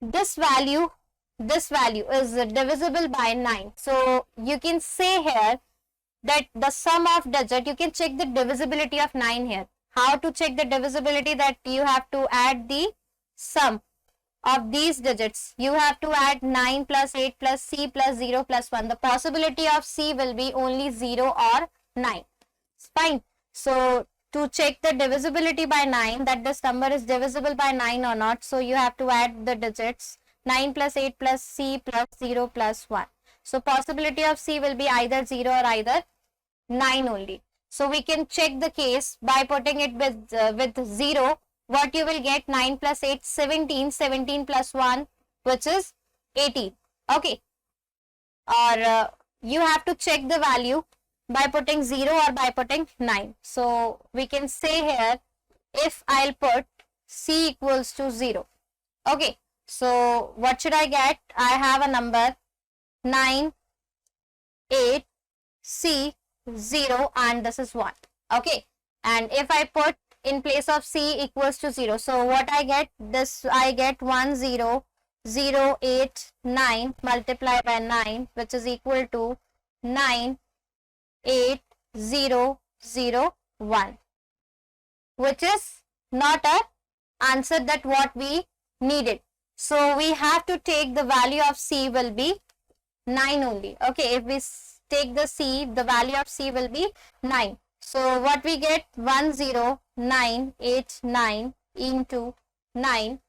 this value is divisible by 9. So you can say here that the sum of digit, you can check the divisibility of 9 here. How to check the divisibility? That you have to add the sum of these digits. You have to add 9 plus 8 plus C plus 0 plus 1. The possibility of C will be only 0 or 9. Fine. So to check the divisibility by 9, that this number is divisible by 9 or not. So you have to add the digits 9 plus 8 plus C plus 0 plus 1. So possibility of C will be either 0 or either 9 only. So we can check the case by putting it with 0. What you will get, 9 plus 8, 17, 17 plus 1, which is 18. Okay. Or you have to check the value by putting 0 or by putting 9. So we can say here, if I'll put C equals to 0. Okay. So what should I get? I have a number 9, 8, C, 0, and this is 1. Okay. And if I put in place of C equals to 0, so what I get? This I get 1, 0, 0, 8, 9 multiplied by 9, which is equal to 9, 8, 0, 0, 1, which is not a answer that what we needed. So we have to take the value of C will be 9 only. Okay, if we take the C, the value of C will be 9. So what we get? 1, 0, 9, 8, 9 into 9.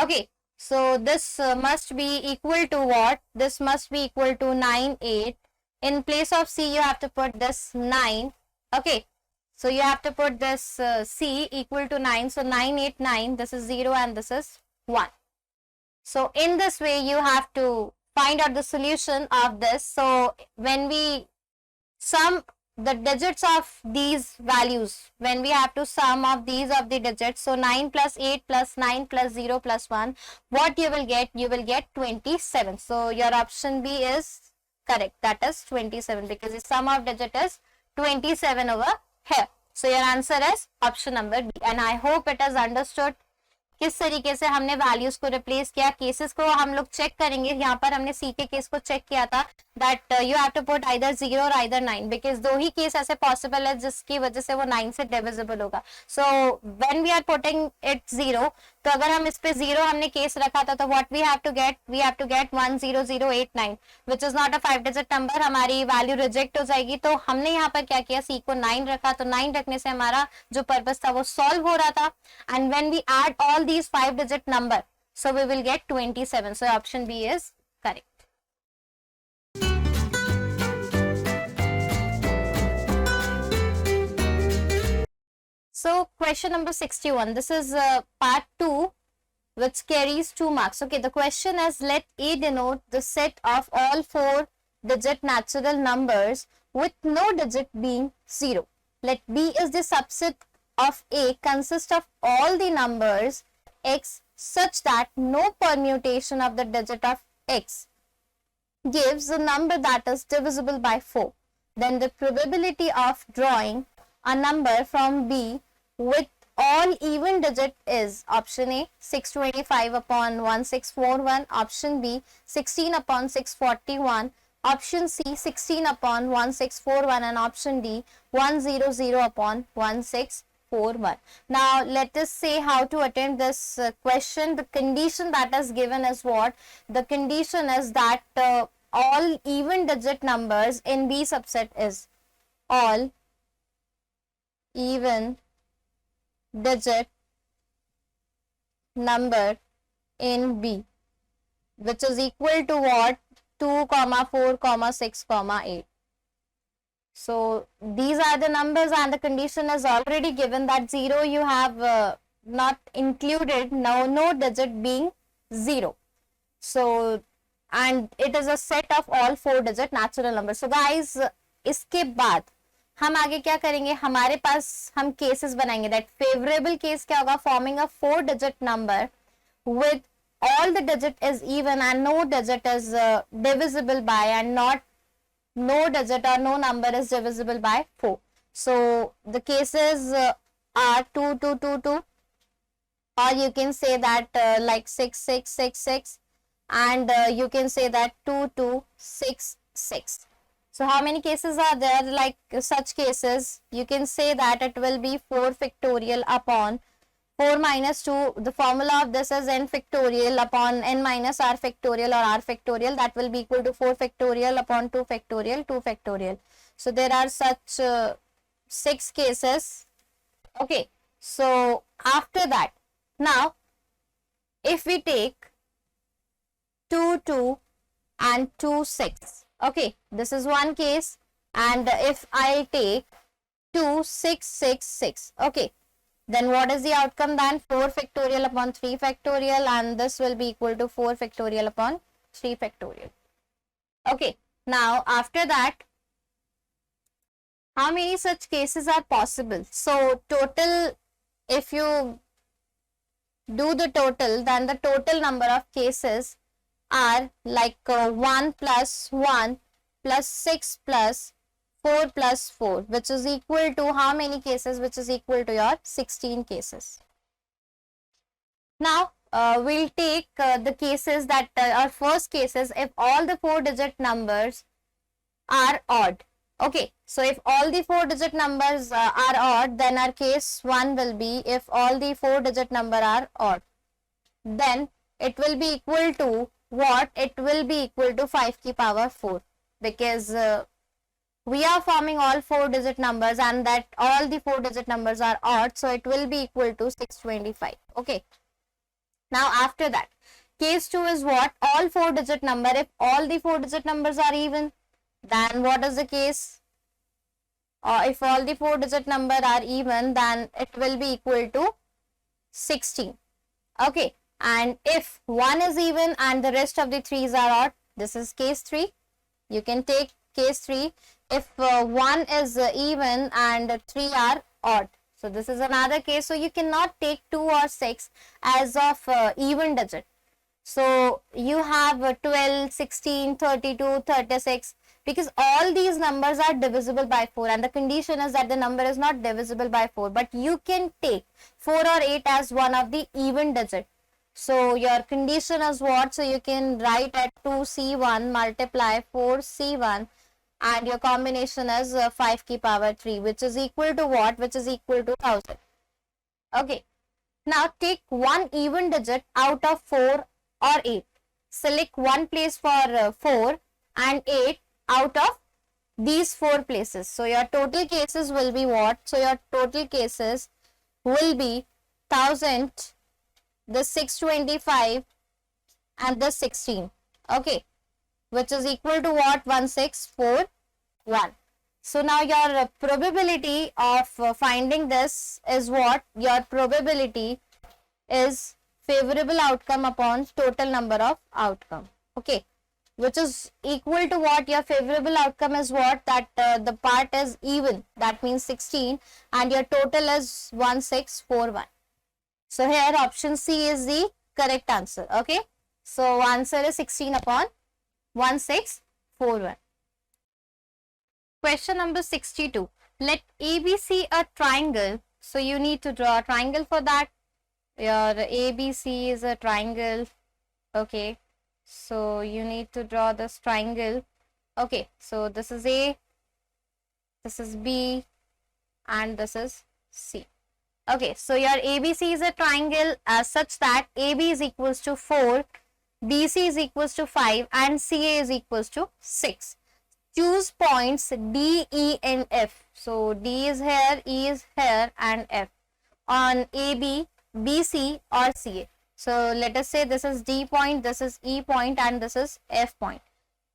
Okay, so this must be equal to what? This must be equal to 9, 8. In place of C, you have to put this 9. Okay, so you have to put this C equal to 9. So 9, 8, 9. This is 0 and this is 1. So in this way, you have to find out the solution of this. So when we sum the digits of these values, when we have to sum of these of the digits, so 9 plus 8 plus 9 plus 0 plus 1, what you will get? You will get 27. So your option B is correct. That is 27, because the sum of digit is 27 over here. So your answer is option number B. And I hope it is understood किस तरीके से हमने values को replace किया. Cases को हम लोग check करेंगे. यहाँ पर हमने सी के केस को चेक किया था that you have to put either 0 और आइदर 9, बिकॉज दो ही केस ऐसे पॉसिबल है जिसकी वजह से वो 9 से डिविजिबल होगा. So when we are putting it 0, तो अगर हम इस पे 0 हमने केस रखा था तो what we have to get? We have to get 10089 which is not a 5 digit number. हमारी वैल्यू रिजेक्ट हो जाएगी. तो हमने यहाँ पर क्या किया? सी को 9 रखा. तो 9 रखने से हमारा जो पर्पस था वो सॉल्व हो रहा था. And when we add all these 5-digit number, so we will get 27. So option B is correct. So question number 61, this is part 2 which carries 2 marks. Okay, the question is, let A denote the set of all 4-digit natural numbers with no digit being 0. Let B is the subset of A consist of all the numbers x such that no permutation of the digit of x gives a number that is divisible by 4. Then the probability of drawing a number from B with all even digit is option A 625 upon 1641, option B 16 upon 641, option C 16 upon 1641, and option D 100 upon 1641. Now let us say how to attempt this question. The condition that is given is what? The condition is that all even digit numbers in B subset is all even digit number in B, which is equal to what? 2, 4, 6, 8. So these are the numbers, and the condition is already given that 0 you have not included, no digit being 0. So and it is a set of all 4-digit natural numbers. So guys, इसके बाद हम आगे क्या करेंगे? हमारे पास हम cases बनाएंगे. That favourable case क्या होगा? Forming a 4-digit number with all the digit is even and no digit is divisible by, and not no digit or no number is divisible by 4. So the cases are 2, 2, 2, 2, or you can say that like 6, 6, 6, 6, and you can say that 2, 2, 6, 6. So how many cases are there? Like such cases, you can say that it will be 4 factorial upon 4 minus 2. The formula of this is n factorial upon n minus r factorial or r factorial. That will be equal to 4 factorial upon 2 factorial, 2 factorial. So there are such 6 cases Okay, so after that, now if we take 2, 2 and 2, 6, okay, this is one case. And if I take 2, 6, 6, 6, okay, then what is the outcome then? 4 factorial upon 3 factorial, and this will be equal to 4 factorial upon 3 factorial. Okay, now after that, how many such cases are possible? So total, if you do the total, then the total number of cases are like 1 plus 1 plus 6 plus 4 plus 4, which is equal to how many cases? Which is equal to your 16 cases. Now we'll take the cases that are first cases if all the 4-digit numbers are odd. Okay, so if all the 4-digit numbers are odd, then our case 1 will be if all the 4-digit number are odd. Then it will be equal to what? It will be equal to 5 की power 4, because we are forming all 4-digit numbers and that all the 4-digit numbers are odd, so it will be equal to 625. Okay. Now after that, case 2 is what? All 4-digit number. If all the 4-digit numbers are even, then what is the case? If all the 4-digit number are even, then it will be equal to 16. Okay, and if 1 is even and the rest of the 3s are odd, this is case 3. You can take case 3 if 1 is even and 3 are odd. So this is another case. So you cannot take 2 or 6 as of even digit. So you have 12, 16, 32, 36, because all these numbers are divisible by 4, and the condition is that the number is not divisible by 4, but you can take 4 or 8 as one of the even digit. So your condition is what? So you can write at 2c1 multiply 4c1, and your combination is 5 की power 3, which is equal to what? Which is equal to 1000. Okay. Now take one even digit out of 4 or 8. Select one place for 4 and 8 out of these 4 places. So your total cases will be what? So your total cases will be 1000, the 625 and the 16. Okay, which is equal to what? 1641. So now your probability of finding this is what? Your probability is favorable outcome upon total number of outcome. Okay, which is equal to what? Your favorable outcome is what? That the part is even, that means 16, and your total is 1641. So here option C is the correct answer. Okay, so answer is 16 upon 1641. Question number 62. Let ABC a triangle. So you need to draw a triangle for that. Your ABC is a triangle. Okay, so you need to draw this triangle. Okay, so this is A, this is B, and this is C. Okay, so your ABC is a triangle as such that AB is equals to 4, BC is equals to 5, and CA is equals to 6. Choose points D, E, and F. So D is here, E is here, and F on AB, BC, or CA. So let us say this is D point, this is E point, and this is F point.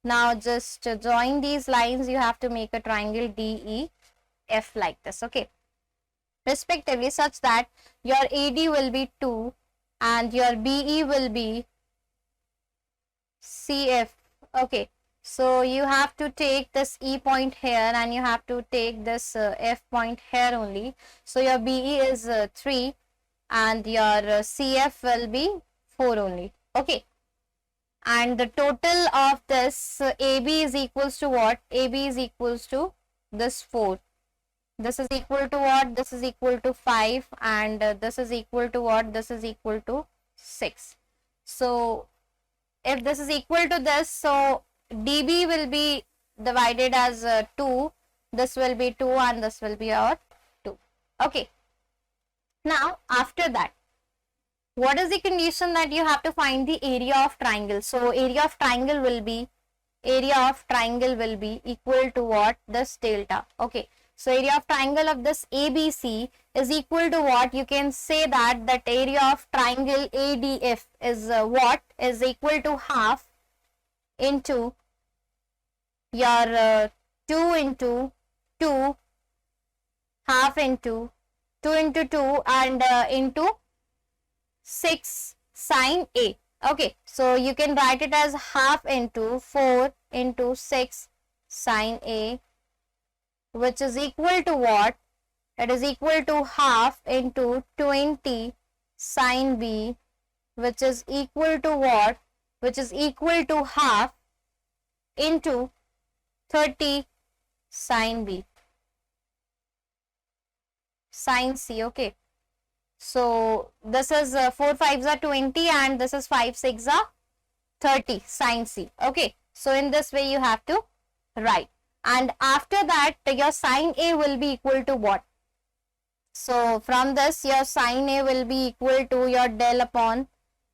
Now just join these lines. You have to make a triangle DEF like this. Okay, respectively, such that your AD will be 2 and your BE will be CF. Okay, so you have to take this E point here and you have to take this F point here only. So your BE is 3 and your CF will be 4 only. Okay, and the total of this AB is equals to what? AB is equals to this 4. This is equal to what? This is equal to 5, and this is equal to what? This is equal to 6. So if this is equal to this, so DB will be divided as 2, this will be 2, and this will be our 2. Okay, now after that, what is the condition? That you have to find the area of triangle. So area of triangle will be equal to what? This delta. Okay, So area of triangle of this ABC is equal to what? You can say that area of triangle ADF is what? Is equal to half into your 2 into 2, half into 2 into 2 and into 6 sine A. Okay, so you can write it as half into 4 into 6 sine A, which is equal to what? It is equal to half into 20 sine B, which is equal to what? Which is equal to half into 30 sine B, sine C. Okay, so this is 4 5s are 20 and this is 5 6 are 30 sine C. Okay, so in this way you have to write, and after that your sine A will be equal to what? So from this your sine A will be equal to your del upon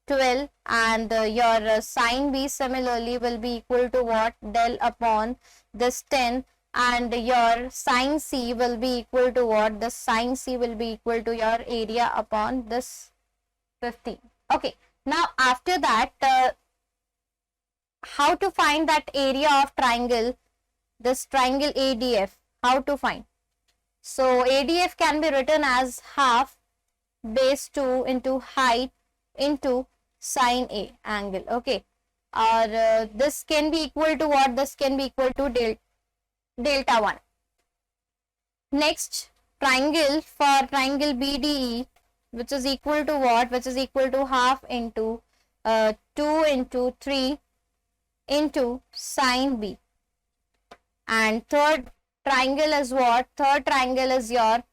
12, and your sine B similarly will be equal to what? Del upon this 10, and your sine C will be equal to what? The sine C will be equal to your area upon this 15. Okay, now after that how to find that area of triangle, this triangle ADF, how to find? So ADF can be written as half base 2 into height into sine A angle. Okay, or this can be equal to what? This can be equal to delta 1. Next, triangle, for triangle BDE, which is equal to what? Which is equal to half into 2 into 3 into sine B. And third triangle is what? Third triangle is your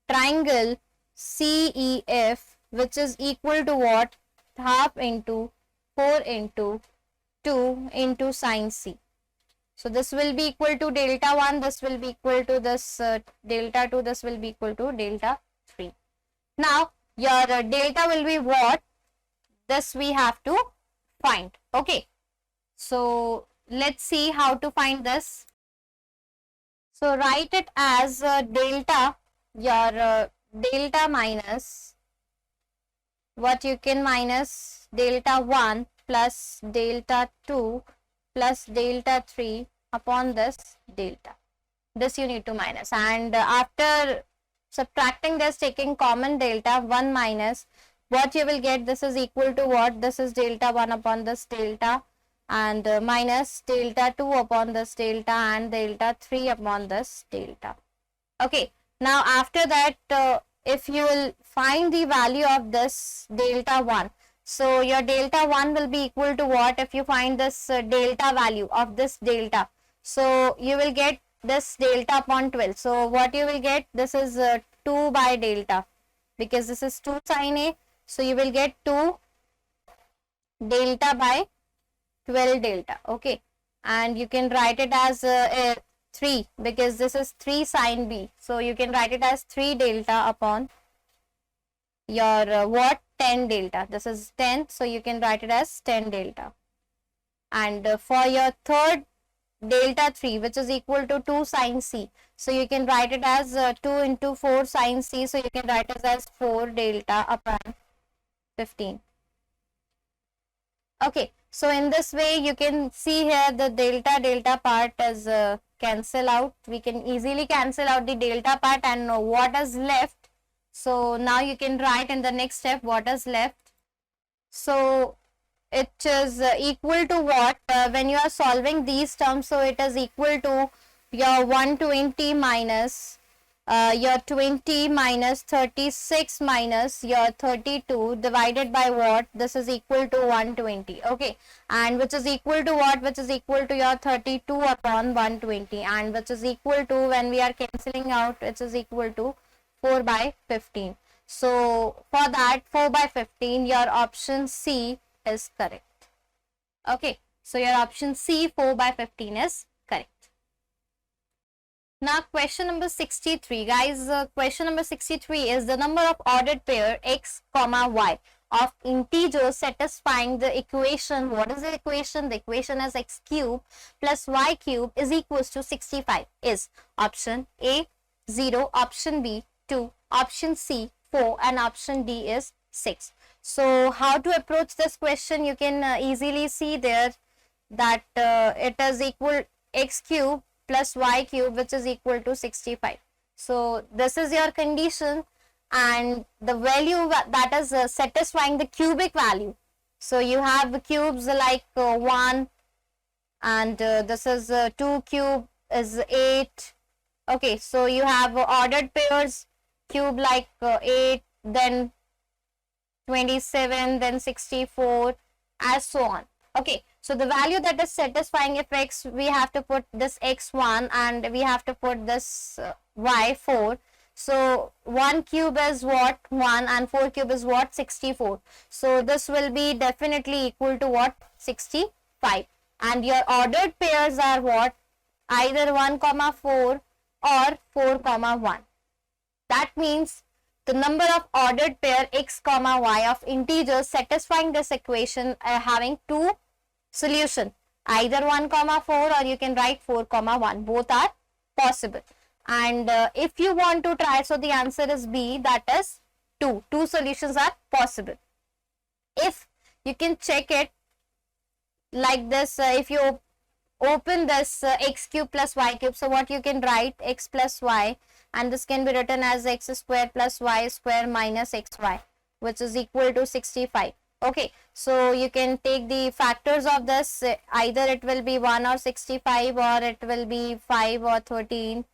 triangle CEF, which is equal to what? Half into 4 into 2 into sine C. So this will be equal to delta 1, this will be equal to this delta 2, this will be equal to delta 3. Now your delta will be what? This we have to find. Okay, so let's see how to find this. So write it as delta, your delta minus what? You can minus delta 1 plus delta 2 plus delta 3 upon this delta. This you need to minus, and after subtracting this, taking common delta 1 minus, what you will get? This is equal to what? This is delta 1 upon this delta, and minus delta 2 upon this delta, and delta 3 upon this delta. Okay, now after that if you will find the value of this delta 1, so your delta 1 will be equal to what? If you find this delta value of this delta, so you will get this delta upon 12. So what you will get? This is 2 by delta, because this is 2 sine A, so you will get 2 delta by 12 delta. Okay, and you can write it as 3, because this is 3 sine B, so you can write it as 3 delta upon your what? 10 delta. This is 10, so you can write it as 10 delta. And for your third delta 3, which is equal to 2 sine C, so you can write it as 2 into 4 sine C, so you can write it as 4 delta upon 15. Okay, so in this way you can see here the delta part is cancel out. We can easily cancel out the delta part, and what is left? So now you can write in the next step what is left. So it is equal to what? When you are solving these terms, so it is equal to your 120 minus your 20 minus 36 minus your 32 divided by what? This is equal to 120. Okay, and which is equal to what? Which is equal to your 32 upon 120, and which is equal to, when we are cancelling out, which is equal to 4 by 15. So for that 4 by 15, your option C is correct. Okay, so your option C, 4 by 15 is correct. Now question number 63, guys. Question number 63 is the number of ordered pair x comma y of integers satisfying the equation. What is the equation? The equation is x cube plus y cube is equals to 65 is option A 0, option B 2, option C 4, and option D is 6. So how to approach this question? You can easily see there that it is equal x cube plus y cube, which is equal to 65. So this is your condition, and the value that is satisfying the cubic value. So you have cubes like 1, and this is 2 cube is 8. Okay, so you have ordered pairs, cube like 8, then 27, then 64, as so on. Okay, so the value that is satisfying if x, we have to put this x1 and we have to put this y4. So 1 cube is what? 1, and 4 cube is what? 64. So this will be definitely equal to what? 65. And your ordered pairs are what? Either 1 comma 4 or 4 comma 1. That means the number of ordered pair x comma y of integers satisfying this equation are having two solutions, either 1 comma 4 or you can write 4 comma 1. Both are possible. And if you want to try, so the answer is B, that is 2. Two solutions are possible. If you can check it like this, if you open this x cube plus y cube, so what you can write? X plus y, and this can be written as x square plus y square minus xy, which is equal to 65. Okay, so you can take the factors of this, either it will be 1 or 65, or it will be 5 or 13,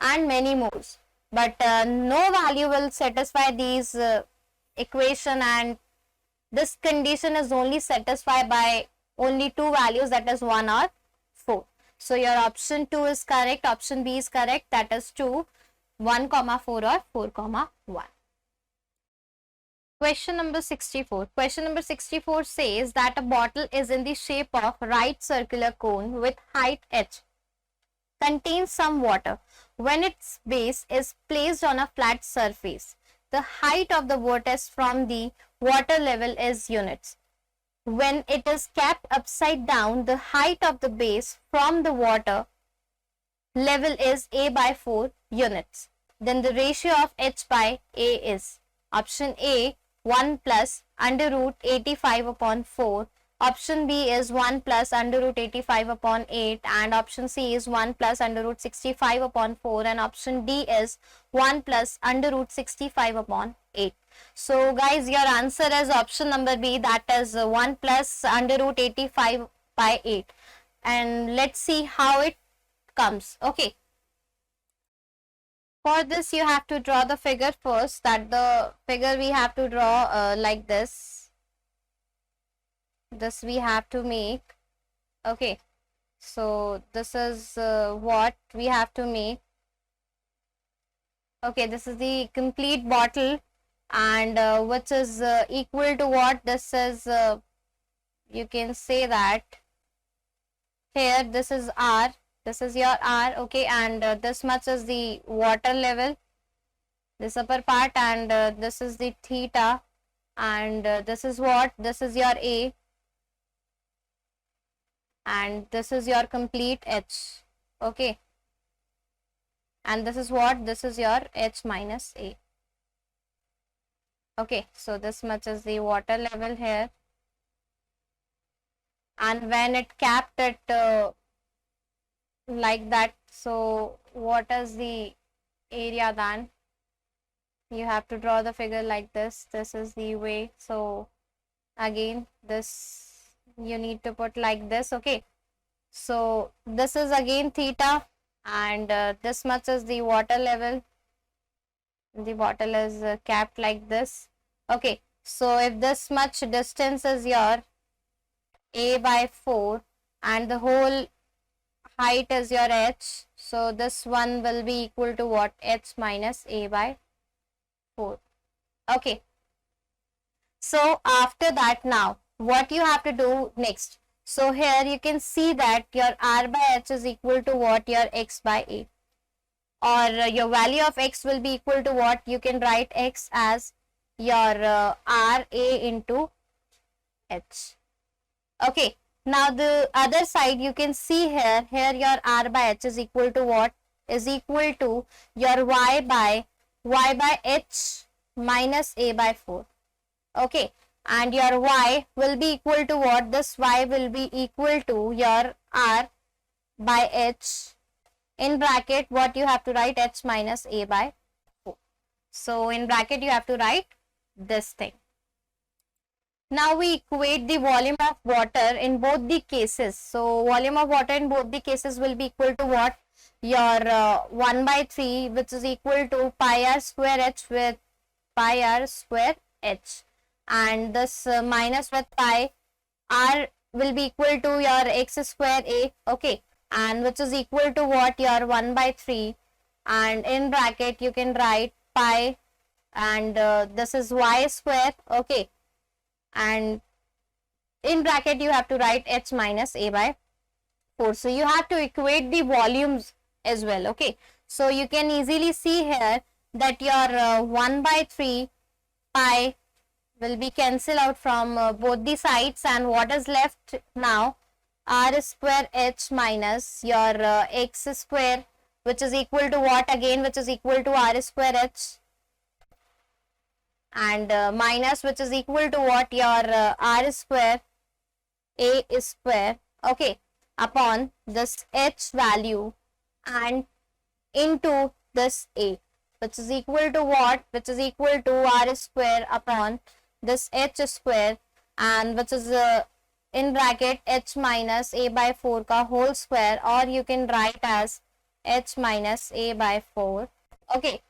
and many more. But no value will satisfy these equation, and this condition is only satisfied by only two values, that is 1 or 4. So your option 2 is correct, option B is correct, that is 2, 1 comma 4 or 4 comma 1. Question number 64. Question number 64 says that a bottle is in the shape of right circular cone with height h, contains some water. When its base is placed on a flat surface, the height of the vortex from the water level is units. When it is kept upside down, the height of the base from the water level is a by 4 units. Then the ratio of h by a is option A 1 plus under root 85 upon 4, option B is 1 plus under root 85 upon 8, and option C is 1 plus under root 65 upon 4, and option D is 1 plus under root 65 upon 8. So guys, your answer is option number B, that is 1 plus under root 85 by 8. And let's see how it comes. Okay. For this, you have to draw the figure first. That the figure we have to draw like this. This we have to make. Okay. So this is what we have to make. Okay, this is the complete bottle, and which is equal to what? This is, you can say that here this is R. This is your R, okay, and this much is the water level, this upper part, and this is the theta, and this is what? This is your A, and this is your complete H, okay, and this is what? This is your H minus A. Okay, so this much is the water level here, and when it capped it like that, so what is the area then? You have to draw the figure like this. This is the way. So again, this you need to put like this. Okay, so this is again theta, and this much is the water level. The bottle is capped like this. Okay, so if this much distance is your A by 4, and the whole height is your h, so this one will be equal to what? H minus A by 4. Okay, so after that, now what you have to do next? So here you can see that your R by H is equal to what? Your x by A, or your value of x will be equal to what? You can write x as your R A into H. Okay, now the other side you can see here your R by H is equal to what? is equal to your y by h minus a by 4. Okay, and your y will be equal to what? This y will be equal to your r by h, in bracket what you have to write, h minus a by 4. So in bracket you have to write this thing. Now we equate the volume of water in both the cases. So volume of water in both the cases will be equal to what? Your 1 by 3, which is equal to pi r square h with pi r square h, and this minus with pi r will be equal to your x square a, okay, and which is equal to what? Your 1 by 3, and in bracket you can write pi, and this is y square, okay, and in bracket you have to write h minus a by 4. So you have to equate the volumes as well, okay. So you can easily see here that your 1 by 3 pi will be cancelled out from both the sides, and what is left now? R square h minus your x square, which is equal to what again? Which is equal to r square h, and minus which is equal to what? Your r square a square, okay, upon this h value and into this a, which is equal to what? Which is equal to r square upon this h square, and which is in bracket h minus a by 4 ka whole square, or you can write as h minus a by 4, okay.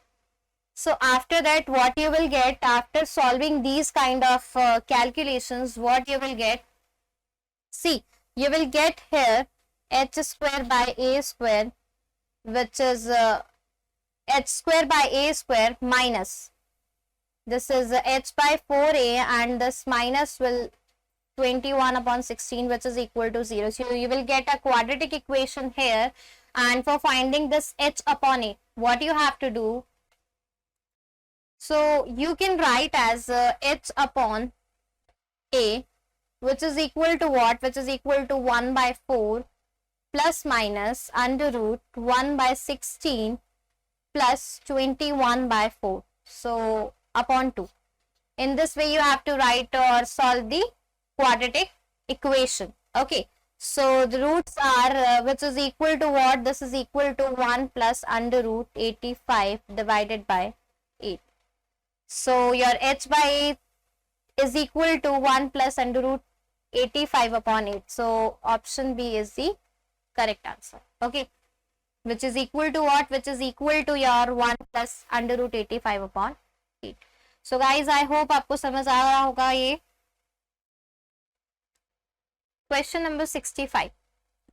So after that, what you will get after solving these kind of calculations, what you will get? See, you will get here h square by a square, which is h square by a square minus, this is h by 4a, and this minus will 21 upon 16, which is equal to 0. So you will get a quadratic equation here, and for finding this h upon a, what you have to do? So you can write as h upon a, which is equal to what? Which is equal to 1 by 4 plus minus under root 1 by 16 plus 21 by 4. So upon 2. In this way you have to write or solve the quadratic equation, okay. So the roots are which is equal to what? This is equal to 1 plus under root 85 divided by 8. So your h by 8 is equal to 1 plus under root 85 upon 8. So option B is the correct answer, okay, which is equal to what? Which is equal to your 1 plus under root 85 upon 8. So guys, I hope आपको समझ आ रहा होगा ये. Question number 65.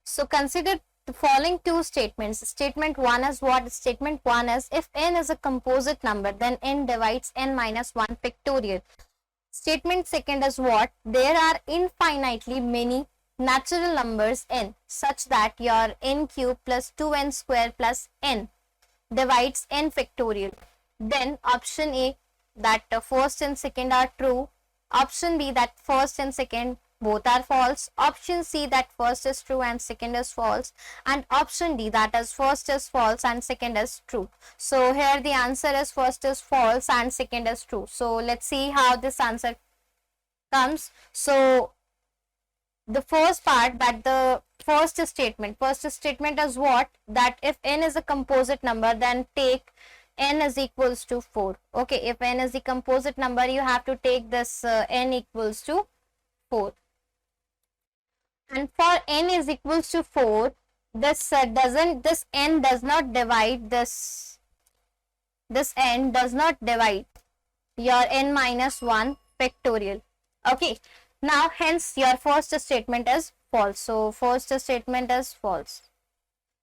So consider the following two statements. Statement 1 is what? Statement 1 is if n is a composite number, then n divides n minus 1 factorial. Statement second is what? There are infinitely many natural numbers n such that your n cube plus 2n square plus n divides n factorial. Then option A, that first and second are true. Option B, that first and second both are false. Option C, that first is true and second is false. And option D, that is first is false and second is true. So here the answer is first is false and second is true. So let's see how this answer comes. So the first part, that the first statement is what? That if n is a composite number, then take n is equals to 4. Okay, if n is the composite number, you have to take this n equals to 4. And for n is equals to 4, this n does not divide this n does not divide your n minus 1 factorial. Okay, now hence your first statement is false. So first statement is false.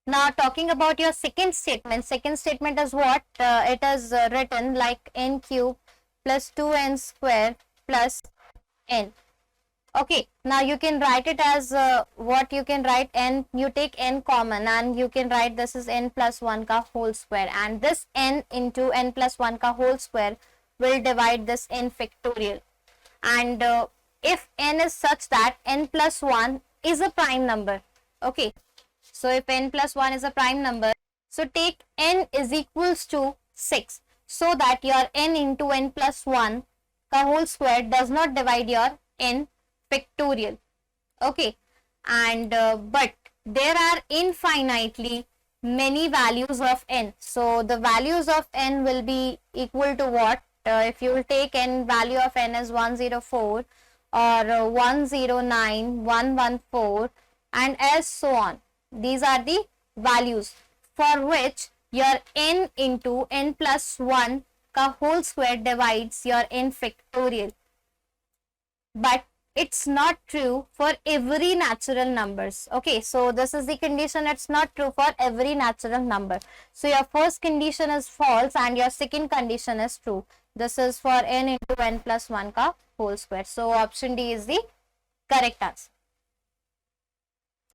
Now talking about your second statement is what? It is written like n cube plus 2n square plus n. Okay, now you can write it as what you can write n, you take n common and you can write this is n plus 1 ka whole square, and this n into n plus 1 ka whole square will divide this n factorial. And if n is such that n plus 1 is a prime number, okay, so if n plus 1 is a prime number, So take n is equals to 6 so that your n into n plus 1 का whole square does not divide your n factorial. Okay, and but there are infinitely many values of n. So the values of n will be equal to what? If you will take n, value of n is 104 or 109, 114 and as so on. These are the values for which your n into n plus 1 का whole square divides your n factorial. But it's not true for every natural numbers. Okay, so this is the condition, it's not true for every natural number. So your first condition is false and your second condition is true. This is for n into n plus 1 ka whole square. So option D is the correct answer.